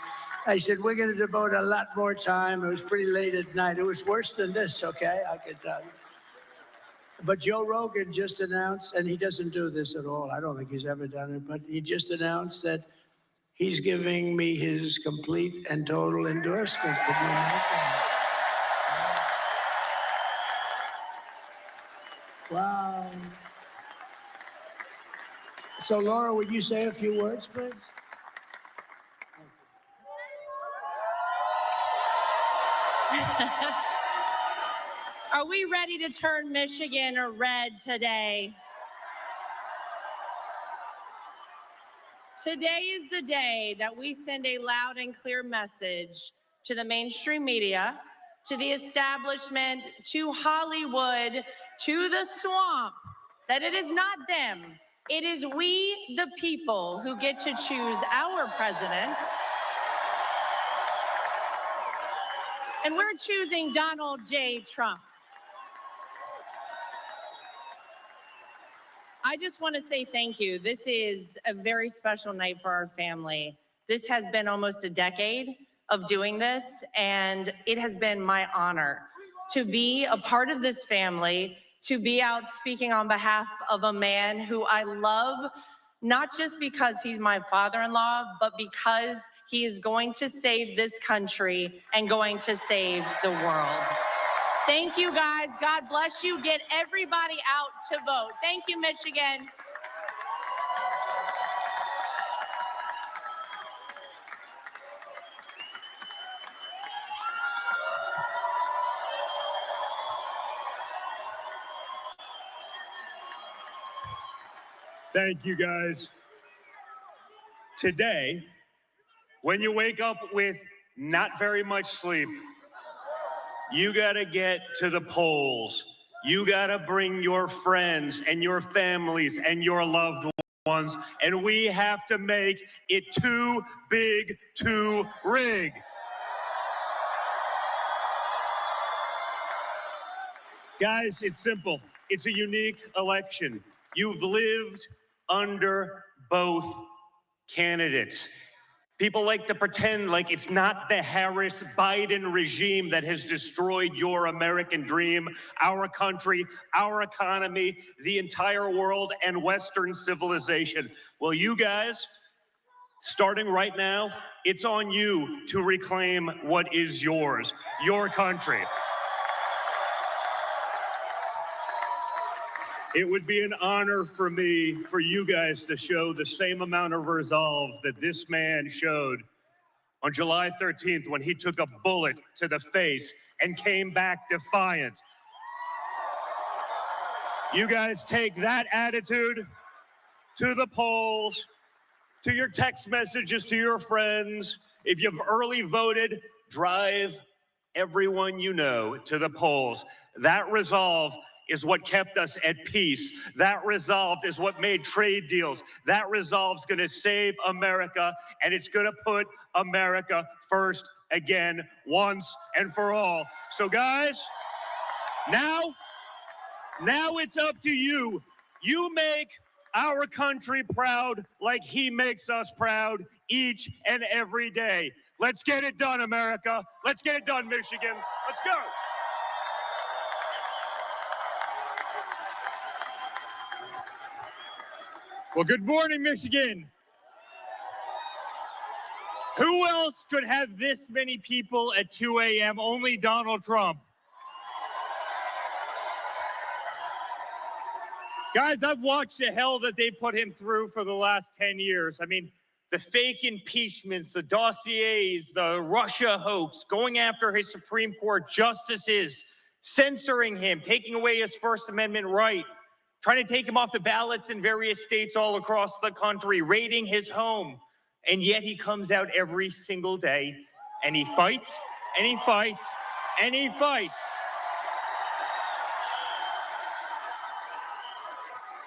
I said, we're going to devote a lot more time. It was pretty late at night. It was worse than this, okay? I could tell you. But Joe Rogan just announced, and he doesn't do this at all. I don't think he's ever done it. But he just announced that he's giving me his complete and total endorsement to do nothing. Wow. So, Laura, would you say a few words, please? Are we ready to turn Michigan red today? Today is the day that we send a loud and clear message to the mainstream media, to the establishment, to Hollywood, to the swamp, that it is not them, it is we, the people, who get to choose our president. And we're choosing Donald J. Trump. I just want to say thank you. This is a very special night for our family. This has been almost a decade of doing this, and it has been my honor to be a part of this family, to be out speaking on behalf of a man who I love, not just because he's my father-in-law, but because he is going to save this country and going to save the world. Thank you, guys. God bless you. Get everybody out to vote. Thank you, Michigan. Thank you, guys. Today, when you wake up with not very much sleep, you gotta get to the polls. You gotta bring your friends and your families and your loved ones, and we have to make it too big to rig. Guys, it's simple. It's a unique election. You've lived under both candidates. People like to pretend like it's not the Harris-Biden regime that has destroyed your American dream, our country, our economy, the entire world, and Western civilization. Well, you guys, starting right now, it's on you to reclaim what is yours, your country. It would be an honor for me, for you guys to show the same amount of resolve that this man showed on July 13th when he took a bullet to the face and came back defiant. You guys take that attitude to the polls, to your text messages to your friends. If you've early voted, drive everyone you know to the polls. That resolve is what kept us at peace. That resolve is what made trade deals. That resolve's going to save America, and it's going to put America first again, once and for all. So guys, now it's up to you. You make our country proud like he makes us proud each and every day. Let's get it done, America. Let's get it done, Michigan. Let's go. Well, good morning, Michigan. Who else could have this many people at 2 a.m.? Only Donald Trump. Guys, I've watched the hell that they put him through for the last 10 years. I mean, the fake impeachments, the dossiers, the Russia hoax, going after his Supreme Court justices, censoring him, taking away his First Amendment right, trying to take him off the ballots in various states all across the country, raiding his home. And yet he comes out every single day and he fights and he fights and he fights.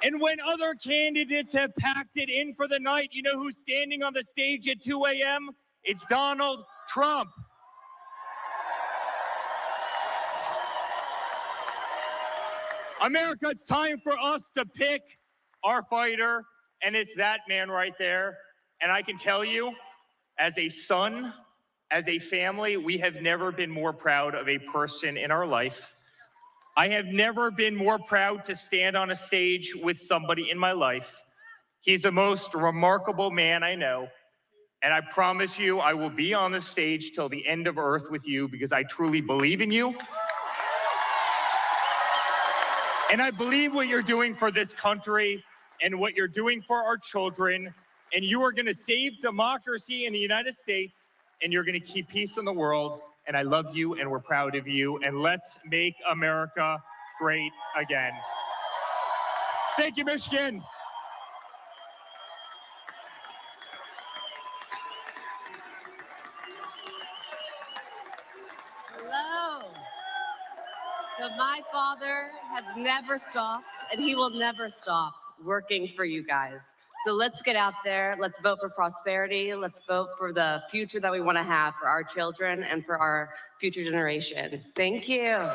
And when other candidates have packed it in for the night, you know who's standing on the stage at 2 a.m.? It's Donald Trump. America, it's time for us to pick our fighter, and it's that man right there. And I can tell you, as a son, as a family, we have never been more proud of a person in our life. I have never been more proud to stand on a stage with somebody in my life. He's the most remarkable man I know. And I promise you, I will be on the stage till the end of earth with you because I truly believe in you. And I believe what you're doing for this country and what you're doing for our children. And you are going to save democracy in the United States, and you're going to keep peace in the world. And I love you, and we're proud of you. And let's make America great again. Thank you, Michigan. Hello. So But my father has never stopped, and he will never stop working for you guys. So let's get out there. Let's vote for prosperity. Let's vote for the future that we want to have for our children and for our future generations. Thank you.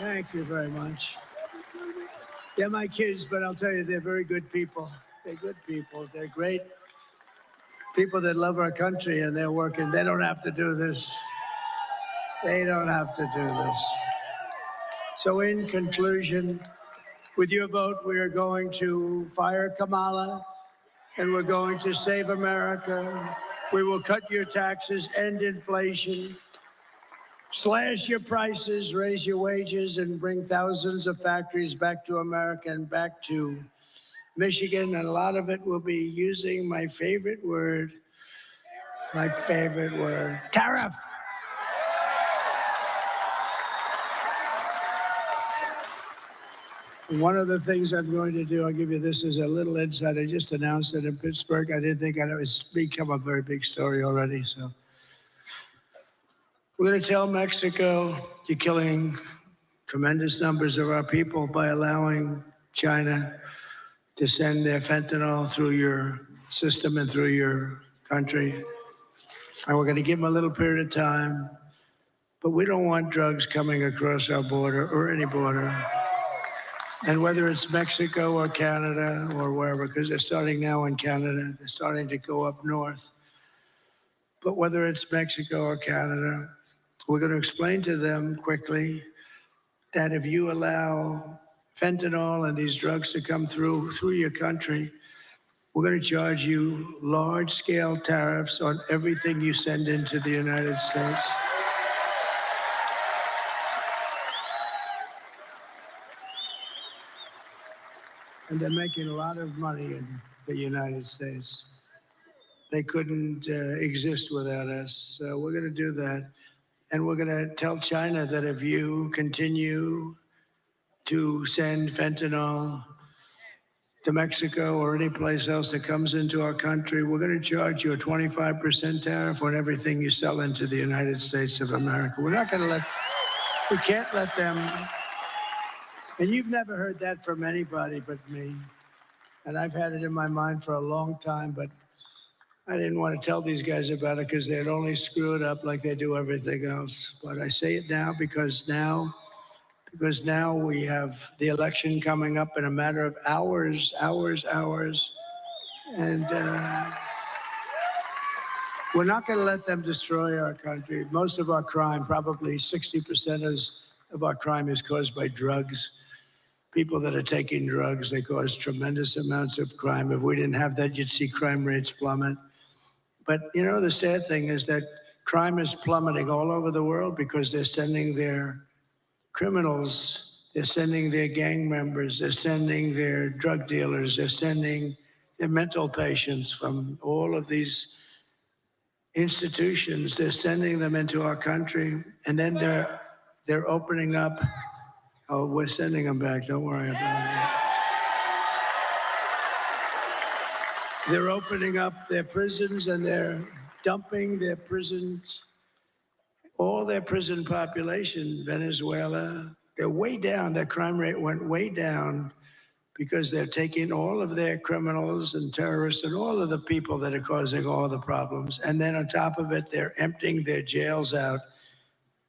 Thank you very much. They're my kids, but I'll tell you, they're very good people. They're good people. They're great people that love our country, and they're working. They don't have to do this. They don't have to do this. So in conclusion, with your vote, we are going to fire Kamala, and we're going to save America. We will cut your taxes, end inflation, slash your prices, raise your wages, and bring thousands of factories back to America and back to Michigan. And a lot of it will be using my favorite word, tariff. One of the things I'm going to do, I'll give you this as a little insight. I just announced it in Pittsburgh. I didn't think it was become a very big story already. So we're going to tell Mexico, you're killing tremendous numbers of our people by allowing China to send their fentanyl through your system and through your country. And we're going to give them a little period of time. But we don't want drugs coming across our border or any border. And whether it's Mexico or Canada or wherever, because they're starting now in Canada, they're starting to go up north. But whether it's Mexico or Canada, we're going to explain to them quickly that if you allow fentanyl and these drugs to come through your country, we're going to charge you large-scale tariffs on everything you send into the United States. And they're making a lot of money in the United States. They couldn't exist without us. So we're going to do that. And we're going to tell China that if you continue to send fentanyl to Mexico or any place else that comes into our country, we're going to charge you a 25% tariff on everything you sell into the United States of America. We're not going to we can't let them, and you've never heard that from anybody but me. And I've had it in my mind for a long time, but I didn't want to tell these guys about it because they'd only screw it up like they do everything else. But I say it now because now we have the election coming up in a matter of hours. And we're not going to let them destroy our country. Most of our crime, probably 60% of our crime is caused by drugs. People that are taking drugs, they cause tremendous amounts of crime. If we didn't have that, you'd see crime rates plummet. But you know, the sad thing is that crime is plummeting all over the world because they're sending their criminals, they're sending their gang members, they're sending their drug dealers, they're sending their mental patients from all of these institutions. They're sending them into our country, and then they're opening up. Oh, we're sending them back. Don't worry about it. They're opening up their prisons and they're dumping their prisons, all their prison population, Venezuela. They're way down. Their crime rate went way down because they're taking all of their criminals and terrorists and all of the people that are causing all the problems. And then on top of it, they're emptying their jails out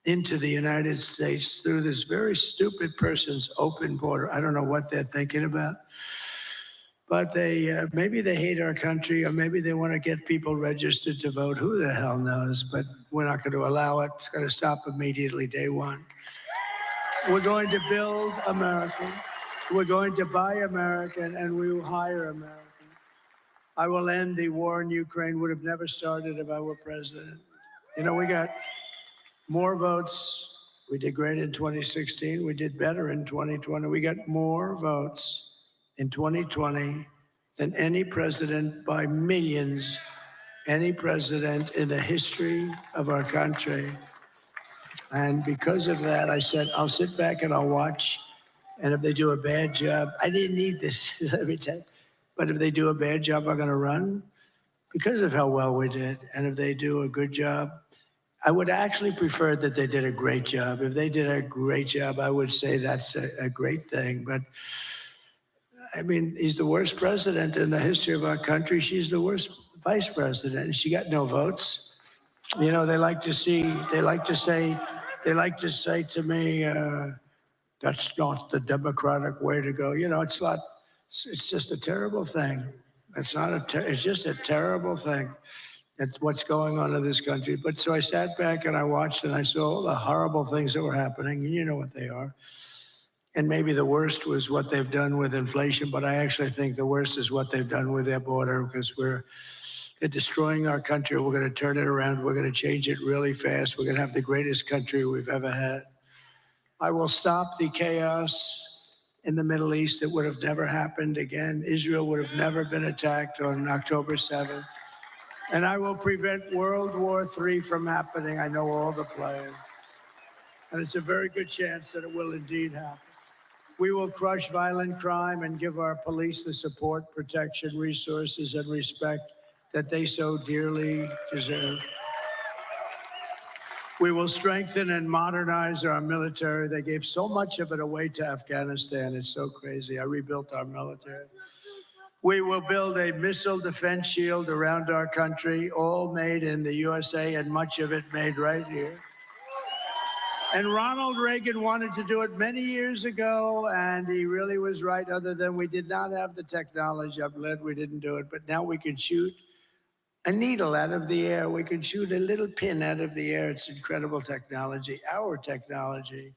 into the United States through this very stupid person's open border. I don't know what they're thinking about. But maybe they hate our country, or maybe they want to get people registered to vote. Who the hell knows? But we're not going to allow it. It's going to stop immediately, day one. We're going to build America. We're going to buy American, and we will hire American. I will end the war in Ukraine. Would have never started if I were president. You know, we got more votes. We did great in 2016. We did better in 2020. We got more votes in 2020 than any president by millions, any president in the history of our country. And because of that, I said, I'll sit back and I'll watch. And if they do a bad job, I didn't need this every time. But if they do a bad job, I'm going to run because of how well we did. And if they do a good job, I would actually prefer that they did a great job. If they did a great job, I would say that's a great thing. But I mean, he's the worst president in the history of our country. She's the worst vice president. And she got no votes. You know, they like to say to me, that's not the democratic way to go. You know, it's not, it's just a terrible thing. It's not it's just a terrible thing. It's what's going on in this country. But so I sat back and I watched and I saw all the horrible things that were happening, and you know what they are. And maybe the worst was what they've done with inflation, but I actually think the worst is what they've done with their border, because they're destroying our country. We're going to turn it around. We're going to change it really fast. We're going to have the greatest country we've ever had. I will stop the chaos in the Middle East. It would have never happened again. Israel would have never been attacked on October 7th. And I will prevent World War III from happening. I know all the players. And it's a very good chance that it will indeed happen. We will crush violent crime and give our police the support, protection, resources, and respect that they so dearly deserve. We will strengthen and modernize our military. They gave so much of it away to Afghanistan. It's so crazy. I rebuilt our military. We will build a missile defense shield around our country, all made in the USA and much of it made right here. And Ronald Reagan wanted to do it many years ago, and he really was right, other than we did not have the technology. I'm glad we didn't do it, but now we can shoot a needle out of the air. We can shoot a little pin out of the air. It's incredible technology, our technology.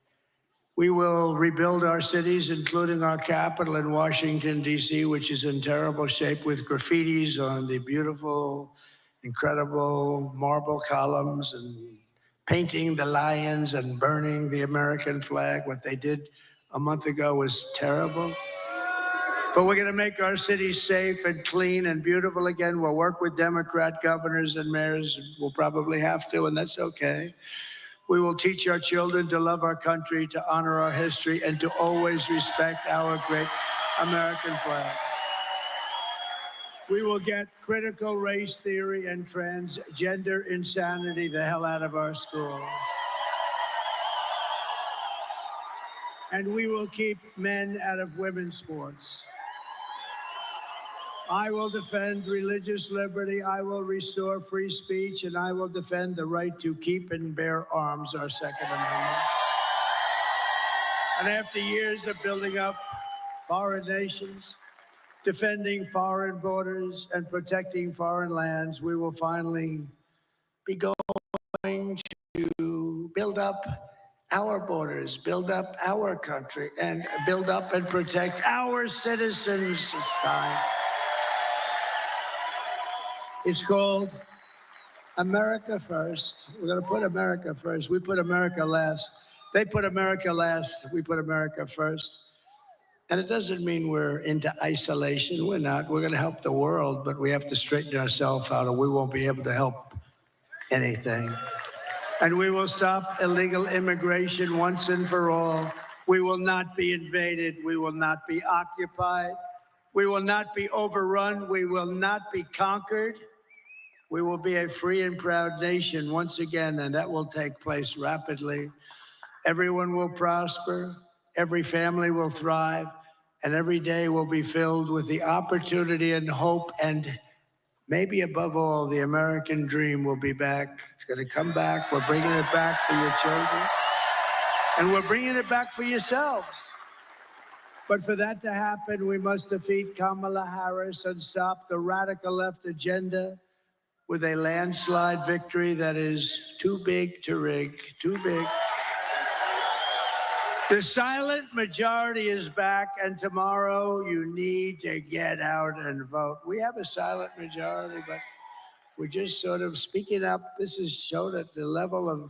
We will rebuild our cities, including our capital in Washington, D.C., which is in terrible shape, with graffitis on the beautiful, incredible marble columns, and painting the lions and burning the American flag. What they did a month ago was terrible. But we're going to make our cities safe and clean and beautiful again. We'll work with Democrat governors and mayors. We'll probably have to, and that's okay. We will teach our children to love our country, to honor our history, and to always respect our great American flag. We will get critical race theory and transgender insanity the hell out of our schools. And we will keep men out of women's sports. I will defend religious liberty. I will restore free speech, and I will defend the right to keep and bear arms, our Second Amendment. And after years of building up foreign nations, defending foreign borders, and protecting foreign lands, we will finally be going to build up our borders, build up our country, and build up and protect our citizens. It's time. It's called America First. We're going to put America first. We put America last. They put America last. We put America first. And it doesn't mean we're into isolation. We're not. We're going to help the world, but we have to straighten ourselves out, or we won't be able to help anything. And we will stop illegal immigration once and for all. We will not be invaded. We will not be occupied. We will not be overrun. We will not be conquered. We will be a free and proud nation once again, and that will take place rapidly. Everyone will prosper, every family will thrive, and every day will be filled with the opportunity and hope, and maybe above all, the American dream will be back. It's going to come back. We're bringing it back for your children, and we're bringing it back for yourselves. But for that to happen, we must defeat Kamala Harris and stop the radical left agenda with a landslide victory that is too big to rig, too big. The silent majority is back, and tomorrow you need to get out and vote. We have a silent majority, but We're just sort of speaking up. This has shown that the level of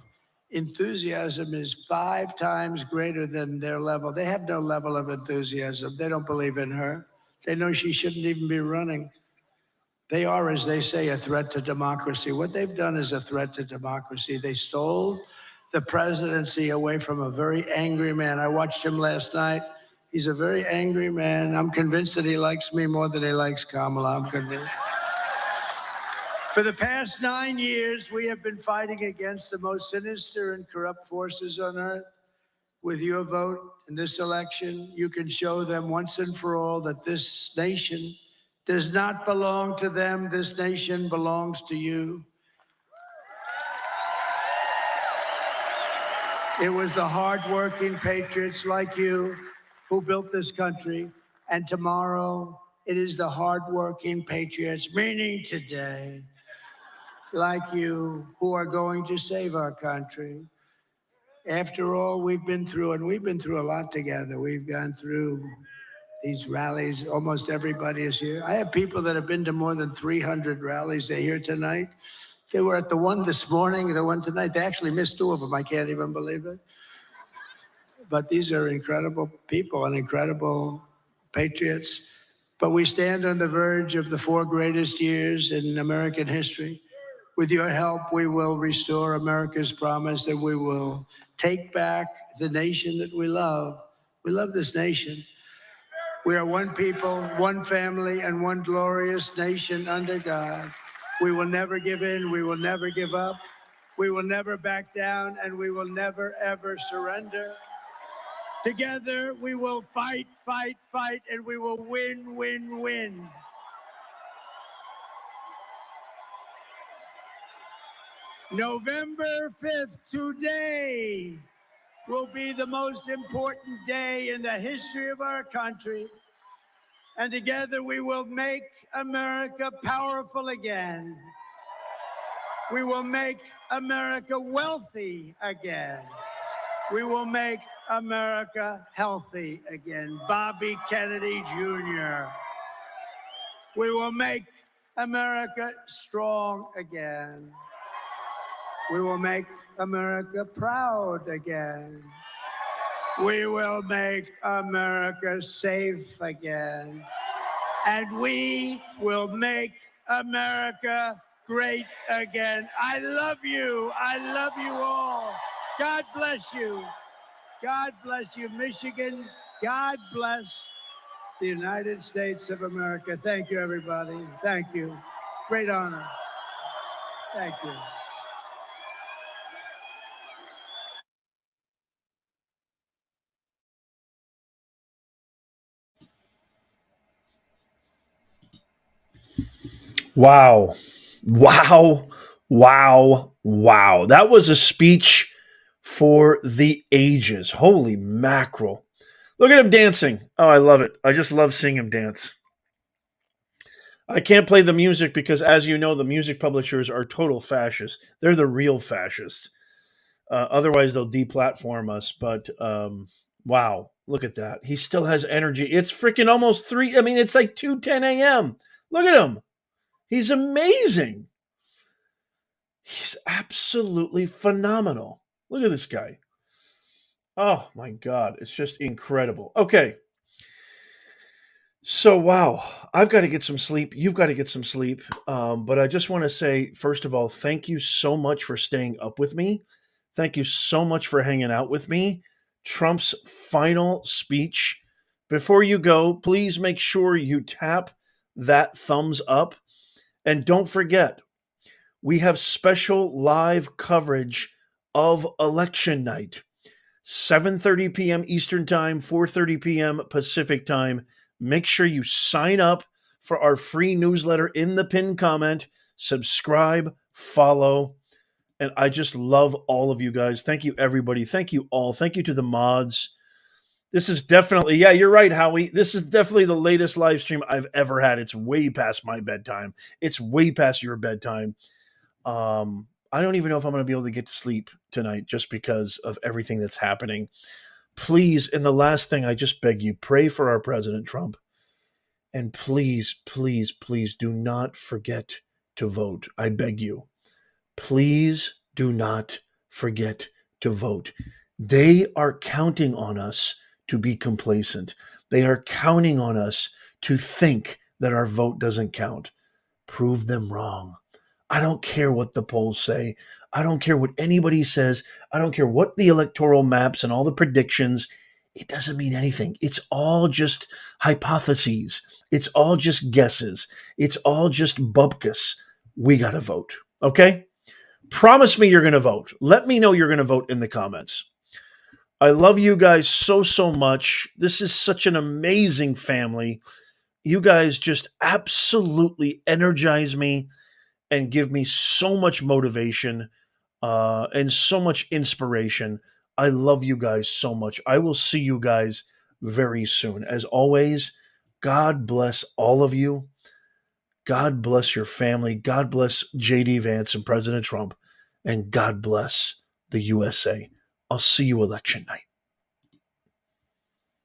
enthusiasm is 5 times greater than their level. They have no level of enthusiasm. They don't believe in her. They know she shouldn't even be running. They are, as they say, a threat to democracy. What they've done is a threat to democracy. They stole the presidency away from a very angry man. I watched him last night. He's a very angry man. I'm convinced that he likes me more than he likes Kamala. I'm convinced. For the past 9 years, we have been fighting against the most sinister and corrupt forces on earth. With your vote in this election, you can show them once and for all that this nation does not belong to them. This nation belongs to you. It was the hardworking patriots like you who built this country. And tomorrow, it is the hardworking patriots, meaning today, like you, who are going to save our country. After all we've been through, and we've been through a lot together. We've gone through these rallies. Almost everybody is here. I have people that have been to more than 300 rallies. They're here tonight. They were at the one this morning, the one tonight. They actually missed 2 of them. I can't even believe it. But these are incredible people and incredible patriots. But we stand on the verge of the 4 greatest years in American history. With your help, we will restore America's promise, and we will take back the nation that we love. We love this nation. We are one people, one family, and one glorious nation under God. We will never give in. We will never give up. We will never back down, and we will never, ever surrender. Together, we will fight, fight, fight, and we will win, win, win. November 5th, today, will be the most important day in the history of our country. And together we will make America powerful again. We will make America wealthy again. We will make America healthy again. Bobby Kennedy Jr. We will make America strong again. We will make America proud again. We will make America safe again. And we will make America great again. I love you. I love you all. God bless you. God bless you, Michigan. God bless the United States of America. Thank you, everybody. Thank you. Great honor. Thank you. Wow. Wow. Wow. Wow. That was a speech for the ages. Holy mackerel. Look at him dancing. Oh, I love it. I just love seeing him dance. I can't play the music because, as you know, the music publishers are total fascists. They're the real fascists. Otherwise, they'll deplatform us. But wow, look at that. He still has energy. It's freaking almost 3. I mean, it's like 2:10 a.m. Look at him. He's amazing. He's absolutely phenomenal. Look at this guy. Oh my God. It's just incredible. Okay. So, wow, I've got to get some sleep. You've got to get some sleep. But I just want to say, first of all, thank you so much for staying up with me. Thank you so much for hanging out with me. Trump's final speech. Before you go, please make sure you tap that thumbs up. And don't forget, we have special live coverage of election night. 7:30 p.m. Eastern Time, 4:30 p.m. Pacific Time. Make sure you sign up for our free newsletter in the pinned comment. Subscribe, follow, and I just love all of you guys. Thank you, everybody. Thank you all. Thank you to the mods. This is definitely, yeah, you're right, Howie. This is definitely the latest live stream I've ever had. It's way past my bedtime. It's way past your bedtime. I don't even know if I'm going to be able to get to sleep tonight just because of everything that's happening. Please, and the last thing, I just beg you, pray for our President Trump. And please, please, please do not forget to vote. I beg you. Please do not forget to vote. They are counting on us to be complacent. They are counting on us to think that our vote doesn't count. Prove them wrong. I don't care what the polls say. I don't care what anybody says. I don't care what the electoral maps and all the predictions. It doesn't mean anything. It's all just hypotheses. It's all just guesses. It's all just bupkis. We got to vote. Okay? Promise me you're going to vote. Let me know you're going to vote in the comments. I love you guys so, so much. This is such an amazing family. You guys just absolutely energize me and give me so much motivation and so much inspiration. I love you guys so much. I will see you guys very soon. As always, God bless all of you. God bless your family. God bless JD Vance and President Trump. And God bless the USA. I'll see you election night.